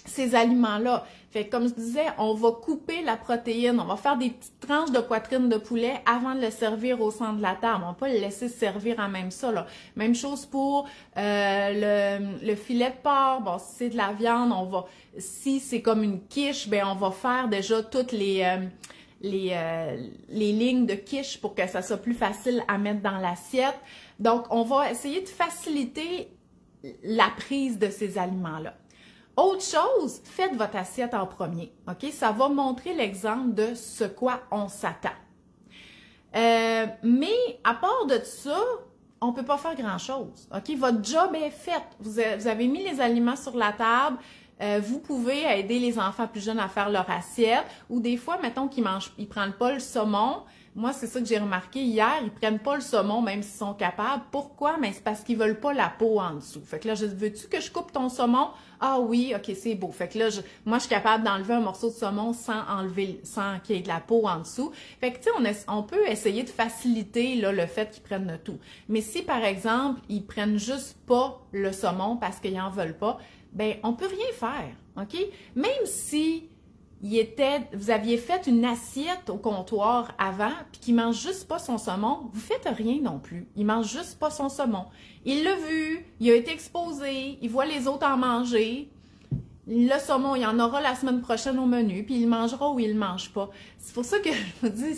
ces aliments-là. Fait que, comme je disais, on va couper la protéine, on va faire des petites tranches de poitrine de poulet avant de le servir au centre de la table. On va pas le laisser servir en même ça, là. Même chose pour le filet de porc. Bon, si c'est de la viande, si c'est comme une quiche, ben on va faire déjà toutes les lignes de quiche pour que ça soit plus facile à mettre dans l'assiette. Donc, on va essayer de faciliter la prise de ces aliments-là. Autre chose, faites votre assiette en premier, OK? Ça va montrer l'exemple de ce quoi on s'attend. Mais à part de ça, on ne peut pas faire grand-chose, OK? Votre job est fait. Vous avez mis les aliments sur la table. Vous pouvez aider les enfants plus jeunes à faire leur assiette. Ou des fois, mettons qu'ils prennent pas le saumon. Moi, c'est ça que j'ai remarqué hier, ils prennent pas le saumon, même s'ils sont capables. Pourquoi? Mais c'est parce qu'ils veulent pas la peau en dessous. Fait que là, veux-tu que je coupe ton saumon? Ah oui, OK, c'est beau. Fait que là, moi, je suis capable d'enlever un morceau de saumon sans qu'il y ait de la peau en dessous. Fait que, tu sais, on peut essayer de faciliter, là, le fait qu'ils prennent le tout. Mais si, par exemple, ils prennent juste pas le saumon parce qu'ils en veulent pas, ben, on peut rien faire, OK? Même si vous aviez fait une assiette au comptoir avant, puis qu'il mange juste pas son saumon, vous faites rien non plus. Il mange juste pas son saumon. Il l'a vu, il a été exposé, il voit les autres en manger. Le saumon, il y en aura la semaine prochaine au menu, puis il le mangera ou il le mange pas. C'est pour ça que je vous dis,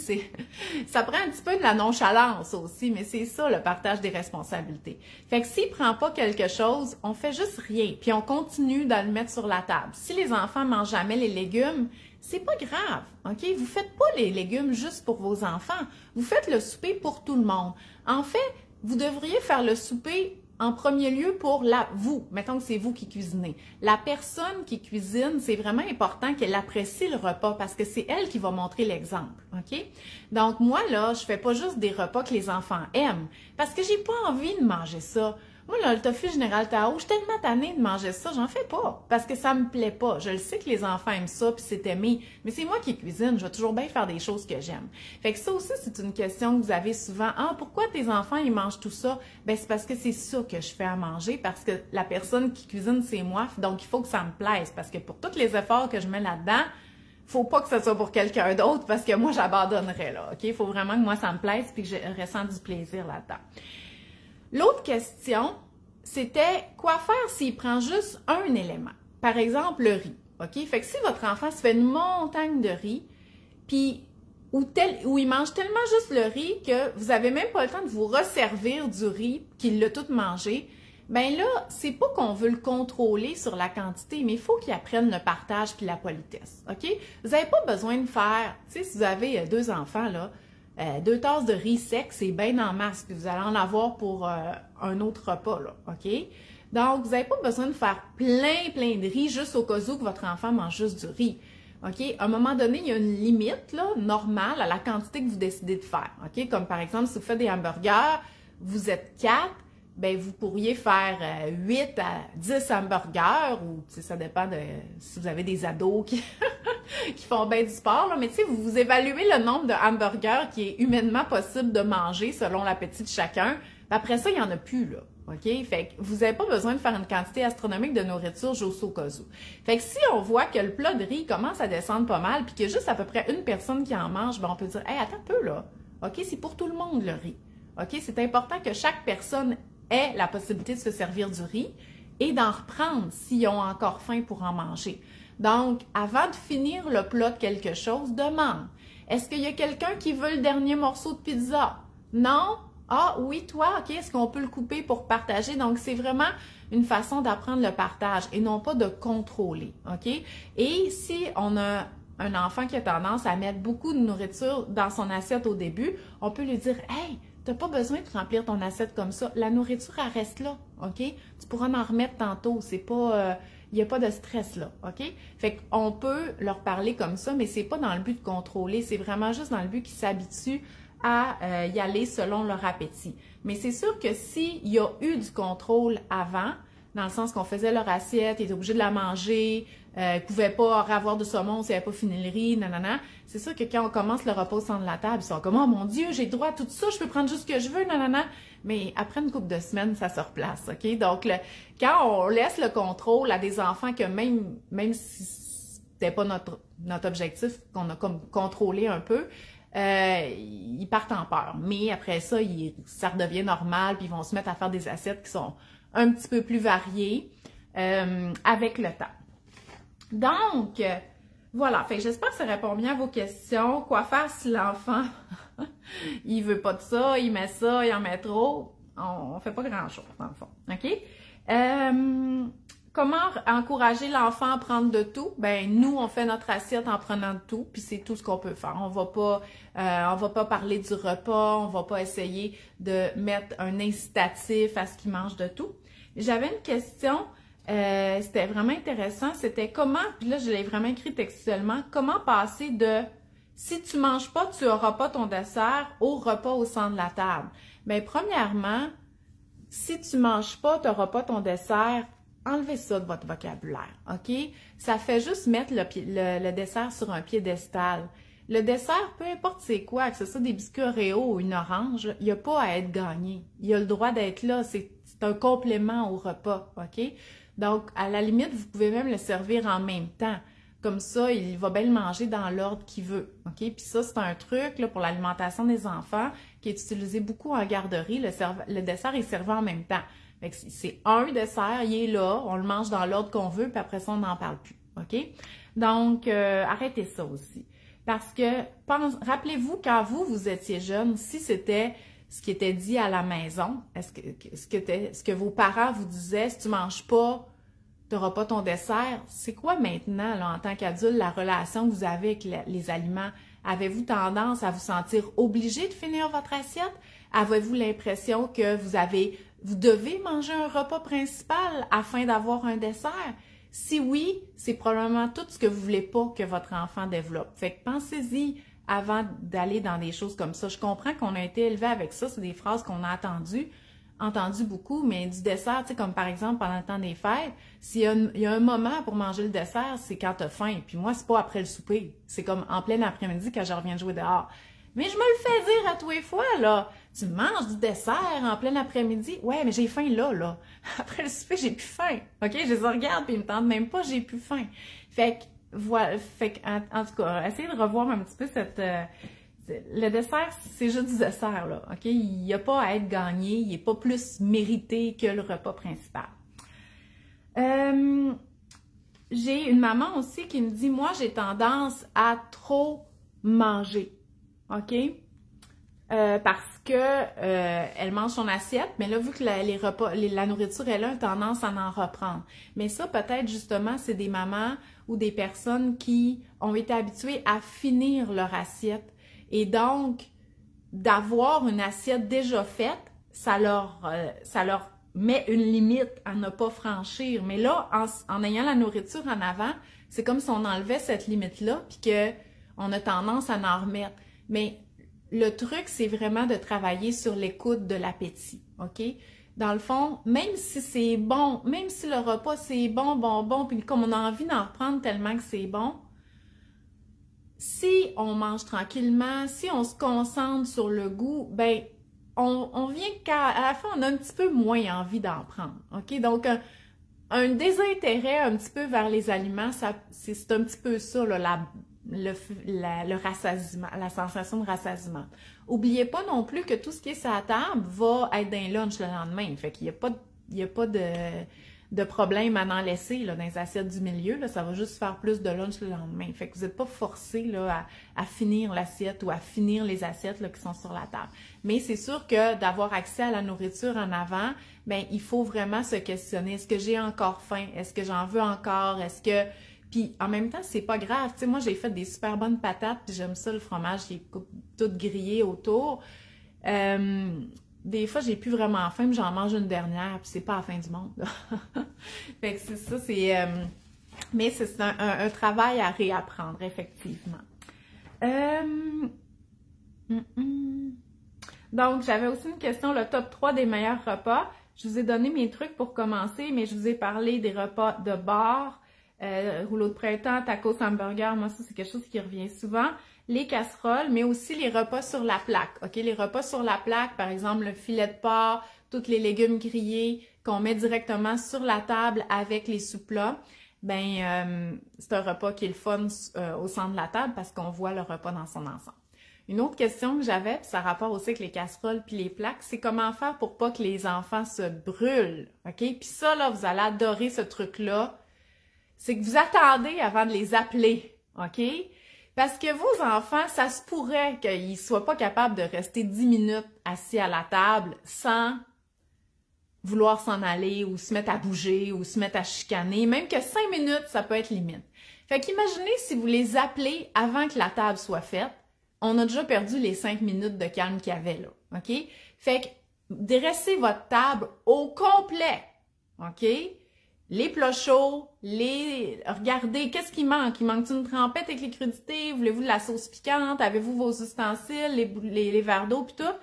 ça prend un petit peu de la nonchalance aussi, mais c'est ça le partage des responsabilités. Fait que s'il prend pas quelque chose, on fait juste rien, puis on continue de le mettre sur la table. Si les enfants mangent jamais les légumes, c'est pas grave, OK? Vous faites pas les légumes juste pour vos enfants. Vous faites le souper pour tout le monde. En fait, vous devriez faire le souper en premier lieu pour vous. Mettons que c'est vous qui cuisinez. La personne qui cuisine, c'est vraiment important qu'elle apprécie le repas parce que c'est elle qui va montrer l'exemple, OK? Donc, moi, là, je fais pas juste des repas que les enfants aiment parce que j'ai pas envie de manger ça. Moi, là, le tofu Général Tao, je suis tellement tannée de manger ça, j'en fais pas, parce que ça me plaît pas. Je le sais que les enfants aiment ça, puis c'est aimé, mais c'est moi qui cuisine, je vais toujours bien faire des choses que j'aime. Fait que ça aussi, c'est une question que vous avez souvent. Ah, pourquoi tes enfants, ils mangent tout ça? Ben, c'est parce que c'est ça que je fais à manger, parce que la personne qui cuisine, c'est moi, donc il faut que ça me plaise, parce que pour tous les efforts que je mets là-dedans, faut pas que ce soit pour quelqu'un d'autre, parce que moi, j'abandonnerais, là, OK? Il faut vraiment que moi, ça me plaise, puis que je ressens du plaisir là-dedans. L'autre question, c'était quoi faire s'il prend juste un élément? Par exemple, le riz. OK? Fait que si votre enfant se fait une montagne de riz, puis où il mange tellement juste le riz que vous n'avez même pas le temps de vous resservir du riz, qu'il l'a tout mangé, bien là, c'est pas qu'on veut le contrôler sur la quantité, mais il faut qu'il apprenne le partage puis la politesse. OK? Vous n'avez pas besoin de faire, tu sais, si vous avez 2 enfants, là, 2 tasses de riz sec, c'est bien en masse, puis vous allez en avoir pour un autre repas, là, OK? Donc, vous n'avez pas besoin de faire plein de riz juste au cas où que votre enfant mange juste du riz, OK? À un moment donné, il y a une limite, là, normale à la quantité que vous décidez de faire, OK? Comme par exemple, si vous faites des hamburgers, vous êtes 4, ben vous pourriez faire 8 à 10 hamburgers, ou ça dépend de si vous avez des ados qui, qui font bien du sport, là, mais tu sais, vous évaluez le nombre de hamburgers qui est humainement possible de manger selon l'appétit de chacun. Après ça, il n'y en a plus, là. OK? Fait que vous n'avez pas besoin de faire une quantité astronomique de nourriture juste au cas où. Fait que si on voit que le plat de riz commence à descendre pas mal, puis qu'il y a juste à peu près une personne qui en mange, ben on peut dire, hey, attends un peu, là. OK? C'est pour tout le monde, le riz. OK? C'est important que chaque personne ait la possibilité de se servir du riz et d'en reprendre s'ils ont encore faim pour en manger. Donc, avant de finir le plat de quelque chose, demande. Est-ce qu'il y a quelqu'un qui veut le dernier morceau de pizza? Non? Ah oui, toi, ok, est-ce qu'on peut le couper pour partager? Donc, c'est vraiment une façon d'apprendre le partage et non pas de contrôler, ok? Et si on a un enfant qui a tendance à mettre beaucoup de nourriture dans son assiette au début, on peut lui dire « Hey, t'as pas besoin de remplir ton assiette comme ça. La nourriture, elle reste là, ok? Tu pourras en remettre tantôt. C'est pas... il n'y a pas de stress là, ok? Fait qu'on peut leur parler comme ça, mais c'est pas dans le but de contrôler. C'est vraiment juste dans le but qu'ils s'habituent à y aller selon leur appétit. Mais c'est sûr que s'il y a eu du contrôle avant, dans le sens qu'on faisait leur assiette, ils étaient obligés de la manger, ils ne pouvaient pas avoir de saumon s'ils n'avaient pas fini le riz, nanana. C'est sûr que quand on commence le repas au centre de la table, ils sont comme « Oh mon Dieu, j'ai le droit à tout ça, je peux prendre juste ce que je veux, nanana. » Mais après une couple de semaines, ça se replace, OK? Donc, quand on laisse le contrôle à des enfants que même si c'était pas notre objectif, qu'on a comme contrôlé un peu, ils partent en peur. Mais après ça, ça redevient normal, puis ils vont se mettre à faire des assiettes qui sont un petit peu plus variées avec le temps. Donc, voilà. Fait que j'espère que ça répond bien à vos questions. Quoi faire si l'enfant, il veut pas de ça, il met ça, il en met trop? On fait pas grand-chose, dans le fond. OK? Comment encourager l'enfant à prendre de tout? Ben nous, on fait notre assiette en prenant de tout, puis c'est tout ce qu'on peut faire. On va pas parler du repas, on va pas essayer de mettre un incitatif à ce qu'il mange de tout. J'avais une question, c'était vraiment intéressant, c'était comment, puis là je l'ai vraiment écrit textuellement, comment passer de « si tu manges pas, tu auras pas ton dessert » au repas au centre de la table. Bien, premièrement, si tu manges pas, tu n'auras pas ton dessert, enlevez ça de votre vocabulaire, OK? Ça fait juste mettre le dessert sur un piédestal. Le dessert, peu importe c'est quoi, que ce soit des biscuits Oreo ou une orange, il n'y a pas à être gagné. Il a le droit d'être là, c'est un complément au repas, OK? Donc, à la limite, vous pouvez même le servir en même temps. Comme ça, il va bien le manger dans l'ordre qu'il veut, OK? Puis ça, c'est un truc là, pour l'alimentation des enfants qui est utilisé beaucoup en garderie. Le dessert est servi en même temps. C'est un dessert, il est là, on le mange dans l'ordre qu'on veut, puis après ça, on n'en parle plus, OK? Donc, arrêtez ça aussi. Parce que, rappelez-vous, quand vous étiez jeune, si c'était ce qui était dit à la maison, ce que vos parents vous disaient, si tu ne manges pas, tu n'auras pas ton dessert, c'est quoi maintenant, là, en tant qu'adulte, la relation que vous avez avec les aliments? Avez-vous tendance à vous sentir obligé de finir votre assiette? Avez-vous l'impression que vous devez manger un repas principal afin d'avoir un dessert? Si oui, c'est probablement tout ce que vous voulez pas que votre enfant développe. Fait que pensez-y avant d'aller dans des choses comme ça. Je comprends qu'on a été élevé avec ça, c'est des phrases qu'on a entendu beaucoup, mais du dessert, tu sais, comme par exemple pendant le temps des fêtes, il y a un moment pour manger le dessert, c'est quand tu as faim. Puis moi, c'est pas après le souper. C'est comme en plein après-midi quand je reviens de jouer dehors. Mais je me le fais dire à tous les fois, là. Tu manges du dessert en plein après-midi? Ouais, mais j'ai faim là. Après le souper, j'ai plus faim. OK? Je les regarde puis ils me tentent même pas, j'ai plus faim. Fait que, voilà. En tout cas, essayez de revoir un petit peu le dessert, c'est juste du dessert, là. OK? Il n'y a pas à être gagné, il n'est pas plus mérité que le repas principal. J'ai une maman aussi qui me dit, moi, j'ai tendance à trop manger. OK? Parce que elle mange son assiette, mais là, vu que la nourriture, elle a une tendance à en reprendre. Mais ça, peut-être, justement, c'est des mamans ou des personnes qui ont été habituées à finir leur assiette. Et donc, d'avoir une assiette déjà faite, ça leur met une limite à ne pas franchir. Mais là, en ayant la nourriture en avant, c'est comme si on enlevait cette limite-là, puis qu'on a tendance à en remettre. Mais le truc, c'est vraiment de travailler sur l'écoute de l'appétit, OK? Dans le fond, même si c'est bon, même si le repas, c'est bon, puis comme on a envie d'en reprendre tellement que c'est bon, si on mange tranquillement, si on se concentre sur le goût, ben on vient qu'à la fin, on a un petit peu moins envie d'en prendre, OK? Donc, un désintérêt un petit peu vers les aliments, c'est un petit peu ça, là, le rassasiement, la sensation de rassasiement. Oubliez pas non plus que tout ce qui est sur la table va être d'un lunch le lendemain. Fait qu'il n'y a pas problème à en laisser là, dans les assiettes du milieu. Là, ça va juste faire plus de lunch le lendemain. Fait que vous n'êtes pas forcé là, à finir l'assiette ou à finir les assiettes là, qui sont sur la table. Mais c'est sûr que d'avoir accès à la nourriture en avant, ben il faut vraiment se questionner. Est-ce que j'ai encore faim? Est-ce que j'en veux encore? Est-ce que... Puis en même temps, c'est pas grave. Tu sais, moi, j'ai fait des super bonnes patates, puis j'aime ça, le fromage qui est tout grillé autour. Des fois, j'ai plus vraiment faim, mais j'en mange une dernière, puis c'est pas la fin du monde. Fait que c'est ça, c'est... mais c'est un travail à réapprendre, effectivement. Donc, j'avais aussi une question, le top 3 des meilleurs repas. Je vous ai donné mes trucs pour commencer, mais je vous ai parlé des repas de bar, rouleau de printemps, tacos, hamburgers, moi ça c'est quelque chose qui revient souvent. Les casseroles, mais aussi les repas sur la plaque, ok? Les repas sur la plaque, par exemple le filet de porc, tous les légumes grillés qu'on met directement sur la table avec les sous-plats, ben c'est un repas qui est le fun au centre de la table parce qu'on voit le repas dans son ensemble. Une autre question que j'avais, puis ça a rapport aussi avec les casseroles puis les plaques, c'est comment faire pour pas que les enfants se brûlent, ok? Puis ça, là, vous allez adorer ce truc-là, c'est que vous attendez avant de les appeler, ok? Parce que vos enfants, ça se pourrait qu'ils ne soient pas capables de rester 10 minutes assis à la table sans vouloir s'en aller ou se mettre à bouger ou se mettre à chicaner. Même que 5 minutes, ça peut être limite. Fait qu'imaginez si vous les appelez avant que la table soit faite, on a déjà perdu les 5 minutes de calme qu'il y avait là, ok? Fait que dressez votre table au complet, ok? Les plats chauds, regardez, qu'est-ce qui manque? Il manque une trempette avec les crudités? Voulez-vous de la sauce piquante? Avez-vous vos ustensiles, les verres d'eau puis tout?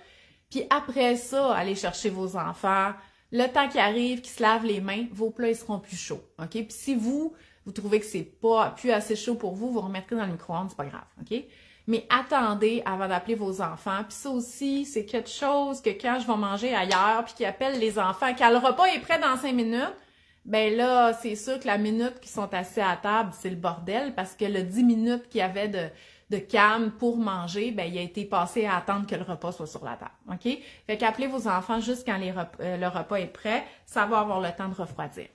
Puis après ça, allez chercher vos enfants. Le temps qui arrive, qu'ils se lavent les mains, vos plats, ils seront plus chauds, ok? Puis si vous trouvez que c'est pas plus assez chaud pour vous, vous remettrez dans le micro-ondes, c'est pas grave, ok? Mais attendez avant d'appeler vos enfants. Puis ça aussi, c'est quelque chose que quand je vais manger ailleurs, puis qu'ils appellent les enfants, quand le repas est prêt dans 5 minutes, ben là, c'est sûr que la minute qu'ils sont assis à table, c'est le bordel parce que le 10 minutes qu'il y avait de calme pour manger, ben il a été passé à attendre que le repas soit sur la table, ok? Fait qu'appelez vos enfants juste quand le repas est prêt, ça va avoir le temps de refroidir.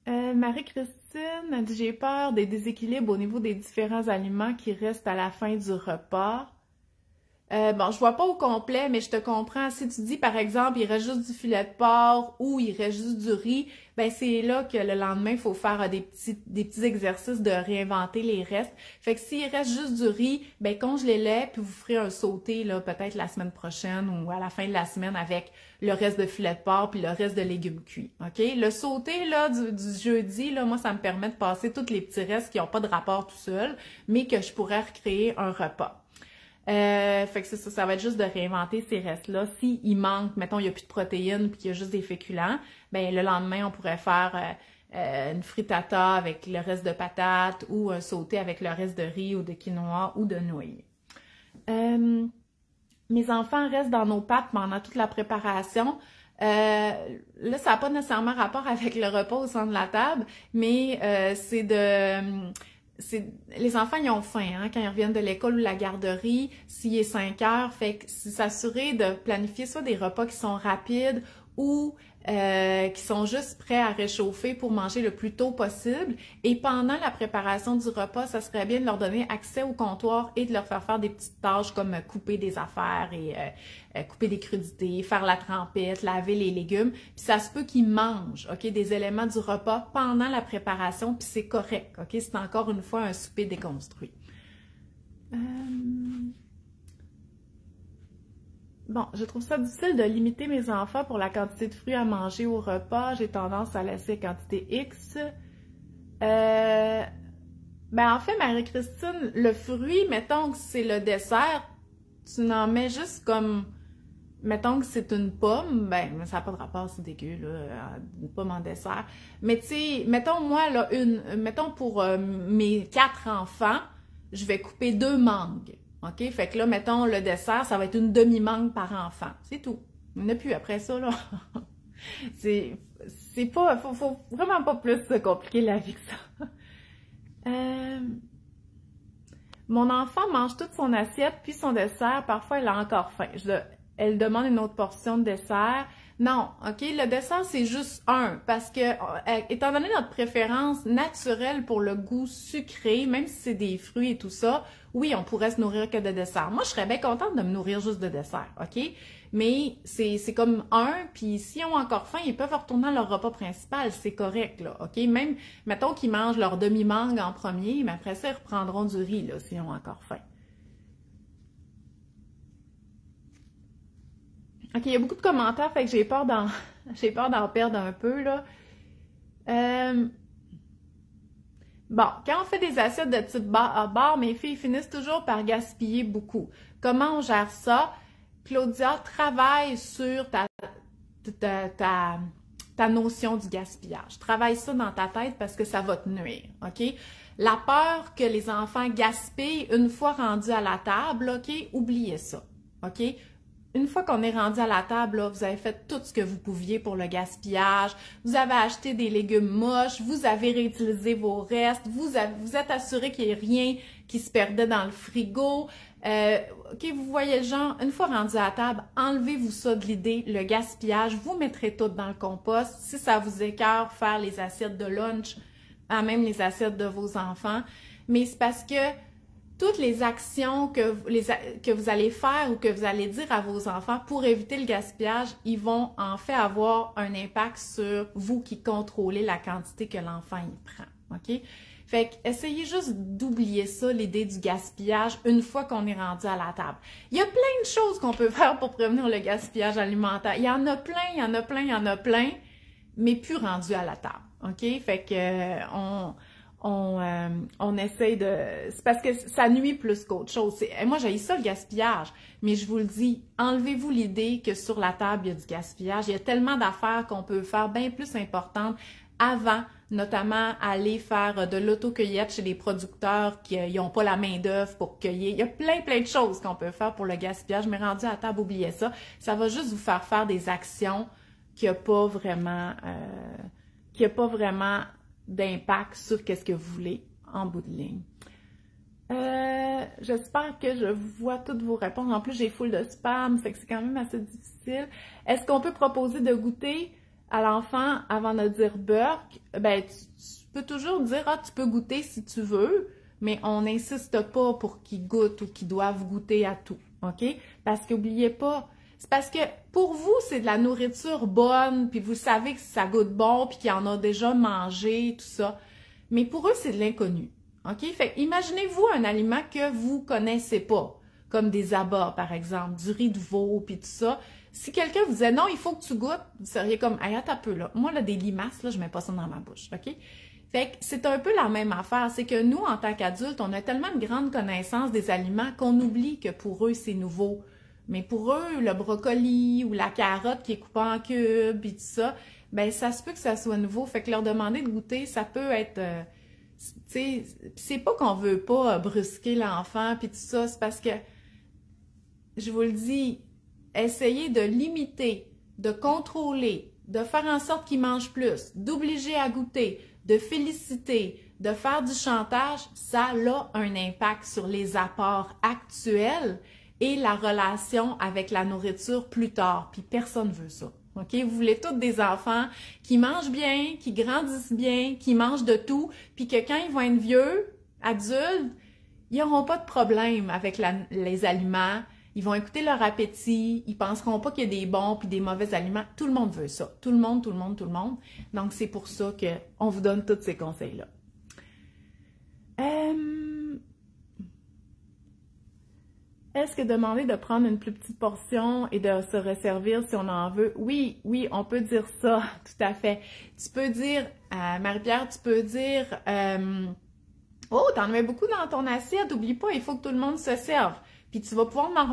Marie-Christine a dit « J'ai peur des déséquilibres au niveau des différents aliments qui restent à la fin du repas. » Bon, je vois pas au complet, mais je te comprends. Si tu dis, par exemple, il reste juste du filet de porc ou il reste juste du riz, ben c'est là que le lendemain, il faut faire des petits exercices de réinventer les restes. Fait que s'il reste juste du riz, ben congelez-les, puis vous ferez un sauté, là, peut-être la semaine prochaine ou à la fin de la semaine avec le reste de filet de porc puis le reste de légumes cuits, ok? Le sauté, là, du jeudi, là, moi, ça me permet de passer tous les petits restes qui n'ont pas de rapport tout seul, mais que je pourrais recréer un repas. Fait que ça va être juste de réinventer ces restes-là. S'il manque, mettons, il n'y a plus de protéines puis qu'il y a juste des féculents, ben le lendemain, on pourrait faire une frittata avec le reste de patates ou un sauté avec le reste de riz ou de quinoa ou de nouilles. Mes enfants restent dans nos pattes pendant toute la préparation. Là, ça n'a pas nécessairement rapport avec le repas au centre de la table, mais les enfants, ils ont faim, hein, quand ils reviennent de l'école ou de la garderie, s'il est 5 heures, fait que c'est s'assurer de planifier soit des repas qui sont rapides ou qui sont juste prêts à réchauffer pour manger le plus tôt possible. Et pendant la préparation du repas, ça serait bien de leur donner accès au comptoir et de leur faire des petites tâches comme couper des affaires et couper des crudités, faire la trempette, laver les légumes. Puis ça se peut qu'ils mangent, ok, des éléments du repas pendant la préparation, puis c'est correct, ok? C'est encore une fois un souper déconstruit. Bon, je trouve ça difficile de limiter mes enfants pour la quantité de fruits à manger au repas. J'ai tendance à laisser quantité X. Ben en fait, Marie-Christine, le fruit, mettons que c'est le dessert, tu n'en mets juste comme, mettons que c'est une pomme, ben ça n'a pas de rapport, c'est dégueu, là, une pomme en dessert. Mais tu sais, mettons moi, là, mettons pour mes 4 enfants, je vais couper 2 mangues. OK? Fait que là, mettons, le dessert, ça va être une demi-mangue par enfant. C'est tout. Il n'y en a plus après ça, là. c'est pas... Faut vraiment pas plus se compliquer la vie que ça. Mon enfant mange toute son assiette, puis son dessert. Parfois, elle a encore faim. elle demande une autre portion de dessert. Non, OK? Le dessert, c'est juste un. Parce que, étant donné notre préférence naturelle pour le goût sucré, même si c'est des fruits et tout ça, oui, on pourrait se nourrir que de dessert. Moi, je serais bien contente de me nourrir juste de dessert, OK? Mais c'est comme un, puis s'ils ont encore faim, ils peuvent retourner à leur repas principal. C'est correct, là, OK? Même, mettons qu'ils mangent leur demi-mangue en premier, mais après ça, ils reprendront du riz, là, s'ils ont encore faim. OK, il y a beaucoup de commentaires, fait que j'ai peur d'en perdre un peu, là. Bon, quand on fait des assiettes de type bar, mes filles finissent toujours par gaspiller beaucoup. Comment on gère ça? Claudia, travaille sur ta notion du gaspillage. Travaille ça dans ta tête parce que ça va te nuire, OK? La peur que les enfants gaspillent une fois rendus à la table, OK? Oubliez ça, OK? Une fois qu'on est rendu à la table, là, vous avez fait tout ce que vous pouviez pour le gaspillage, vous avez acheté des légumes moches, vous avez réutilisé vos restes, vous êtes assuré qu'il n'y ait rien qui se perdait dans le frigo. OK, vous voyez le genre, une fois rendu à la table, enlevez-vous ça de l'idée, le gaspillage, vous mettrez tout dans le compost. Si ça vous écœure, faire les assiettes de lunch, même les assiettes de vos enfants. Mais c'est parce que toutes les actions que vous allez faire ou que vous allez dire à vos enfants pour éviter le gaspillage, ils vont en fait avoir un impact sur vous qui contrôlez la quantité que l'enfant y prend, OK? Fait que essayez juste d'oublier ça, l'idée du gaspillage, une fois qu'on est rendu à la table. Il y a plein de choses qu'on peut faire pour prévenir le gaspillage alimentaire. Il y en a plein, il y en a plein, il y en a plein, mais plus rendu à la table, OK? Fait que on essaye de... C'est parce que ça nuit plus qu'autre chose. Moi, j'ai ça, le gaspillage, mais je vous le dis, enlevez-vous l'idée que sur la table, il y a du gaspillage. Il y a tellement d'affaires qu'on peut faire bien plus importantes avant, notamment aller faire de l'autocueillette chez les producteurs qui n'ont pas la main-d'œuvre pour cueillir. Il y a plein de choses qu'on peut faire pour le gaspillage, mais rendu à la table, oubliez ça. Ça va juste vous faire des actions qui n'ont pas vraiment d'impact sur qu'est-ce que vous voulez en bout de ligne. J'espère que je vois toutes vos réponses. En plus, j'ai full de spam, fait que c'est quand même assez difficile. Est-ce qu'on peut proposer de goûter à l'enfant avant de dire burk? Ben, tu peux toujours dire, ah, tu peux goûter si tu veux, mais on n'insiste pas pour qu'ils goûtent ou qu'ils doivent goûter à tout, OK? Parce qu'oubliez pas, c'est parce que pour vous, c'est de la nourriture bonne, puis vous savez que ça goûte bon, puis qu'ils en ont déjà mangé, tout ça. Mais pour eux, c'est de l'inconnu. OK? Fait imaginez-vous un aliment que vous connaissez pas, comme des abats, par exemple, du riz de veau, puis tout ça. Si quelqu'un vous disait non, il faut que tu goûtes, vous seriez comme, hey, attends un peu, là. Moi, là, des limaces, là, je mets pas ça dans ma bouche. OK? Fait que c'est un peu la même affaire. C'est que nous, en tant qu'adultes, on a tellement de grande connaissance des aliments qu'on oublie que pour eux, c'est nouveau. Mais pour eux, le brocoli ou la carotte qui est coupée en cubes et tout ça, ben ça se peut que ça soit nouveau. Fait que leur demander de goûter, ça peut être... tu sais, c'est pas qu'on veut pas brusquer l'enfant puis tout ça, c'est parce que, je vous le dis, essayez de limiter, de contrôler, de faire en sorte qu'ils mangent plus, d'obliger à goûter, de féliciter, de faire du chantage, ça a un impact sur les apports actuels et la relation avec la nourriture plus tard. Puis personne ne veut ça. OK? Vous voulez tous des enfants qui mangent bien, qui grandissent bien, qui mangent de tout, puis que quand ils vont être vieux, adultes, ils n'auront pas de problème avec les aliments. Ils vont écouter leur appétit, ils penseront pas qu'il y a des bons puis des mauvais aliments. Tout le monde veut ça. Tout le monde, tout le monde, tout le monde. Donc, c'est pour ça qu'on vous donne tous ces conseils-là. Est-ce que demander de prendre une plus petite portion et de se resservir si on en veut? Oui, oui, on peut dire ça, tout à fait. Tu peux dire, Marie-Pierre, tu peux dire, oh, t'en mets beaucoup dans ton assiette, oublie pas, il faut que tout le monde se serve. Puis tu vas pouvoir m'en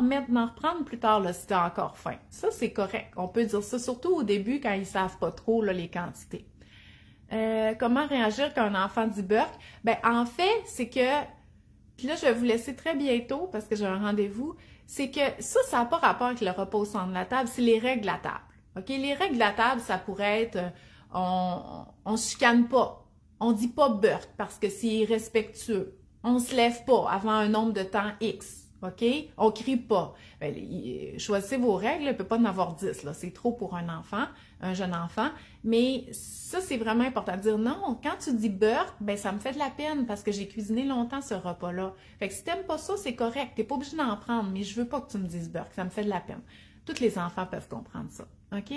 reprendre plus tard là, si tu as encore faim. Ça, c'est correct. On peut dire ça, surtout au début quand ils ne savent pas trop là, les quantités. Comment réagir quand un enfant dit burk? Ben, en fait, c'est que, puis là, je vais vous laisser très bientôt parce que j'ai un rendez-vous, c'est que ça n'a pas rapport avec le repas au centre de la table, c'est les règles à table. OK? Les règles à table, ça pourrait être, on se chicane pas, on dit pas burk parce que c'est irrespectueux, on se lève pas avant un nombre de temps X. OK? On crie pas. Ben, choisissez vos règles, il ne peut pas en avoir 10, là. C'est trop pour un enfant, un jeune enfant. Mais ça, c'est vraiment important de dire non. Quand tu dis burk, ben ça me fait de la peine parce que j'ai cuisiné longtemps ce repas-là. Fait que si t'aimes pas ça, c'est correct. T'es pas obligé d'en prendre, mais je veux pas que tu me dises burk. Ça me fait de la peine. Tous les enfants peuvent comprendre ça. OK?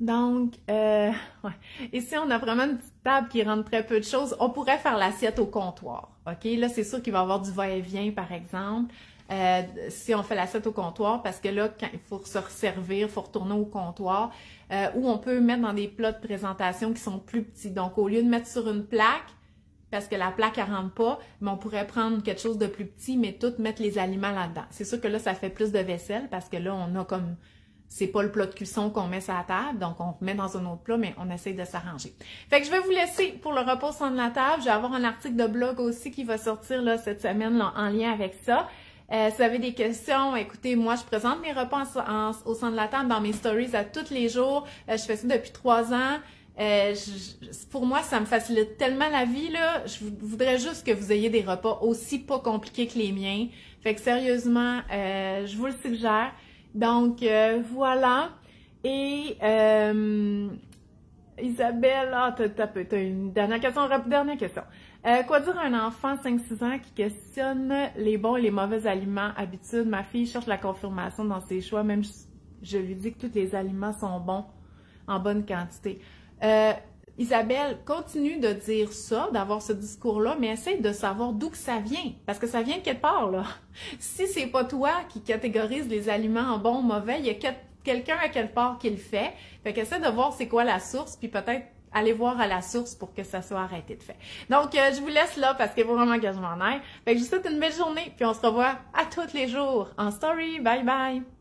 Donc, ouais. Ici, on a vraiment une petite table qui rentre très peu de choses. On pourrait faire l'assiette au comptoir. OK? Là, c'est sûr qu'il va y avoir du va-et-vient, par exemple. Si on fait l'assiette au comptoir, parce que là, quand il faut se resservir, il faut retourner au comptoir, ou on peut mettre dans des plats de présentation qui sont plus petits. Donc, au lieu de mettre sur une plaque, parce que la plaque, elle rentre pas, mais on pourrait prendre quelque chose de plus petit, mais tout mettre les aliments là-dedans. C'est sûr que là, ça fait plus de vaisselle, parce que là, on a comme... C'est pas le plat de cuisson qu'on met sur la table, donc on met dans un autre plat, mais on essaye de s'arranger. Fait que je vais vous laisser pour le repas au centre de la table. Je vais avoir un article de blog aussi qui va sortir là, cette semaine là, en lien avec ça. Si vous avez des questions, écoutez, moi, je présente mes repas au centre de la table dans mes stories à tous les jours. Je fais ça depuis 3 ans. Pour moi, ça me facilite tellement la vie, là. Je voudrais juste que vous ayez des repas aussi pas compliqués que les miens. Fait que sérieusement, je vous le suggère. Donc, voilà. Et Isabelle, t'as une dernière question. Dernière question. Quoi dire à un enfant 5-6 ans qui questionne les bons et les mauvais aliments, habitudes? Ma fille cherche la confirmation dans ses choix, même je lui dis que tous les aliments sont bons en bonne quantité. Isabelle, continue de dire ça, d'avoir ce discours-là, mais essaye de savoir d'où que ça vient, parce que ça vient de quelque part, là. Si c'est pas toi qui catégorise les aliments en bons ou mauvais, il y a quelqu'un à quelque part qui le fait. Fait qu'essaie de voir c'est quoi la source, puis peut-être aller voir à la source pour que ça soit arrêté de fait. Donc, je vous laisse là parce qu'il faut vraiment que je m'en aille. Fait que je vous souhaite une belle journée, puis on se revoit à tous les jours en story. Bye bye!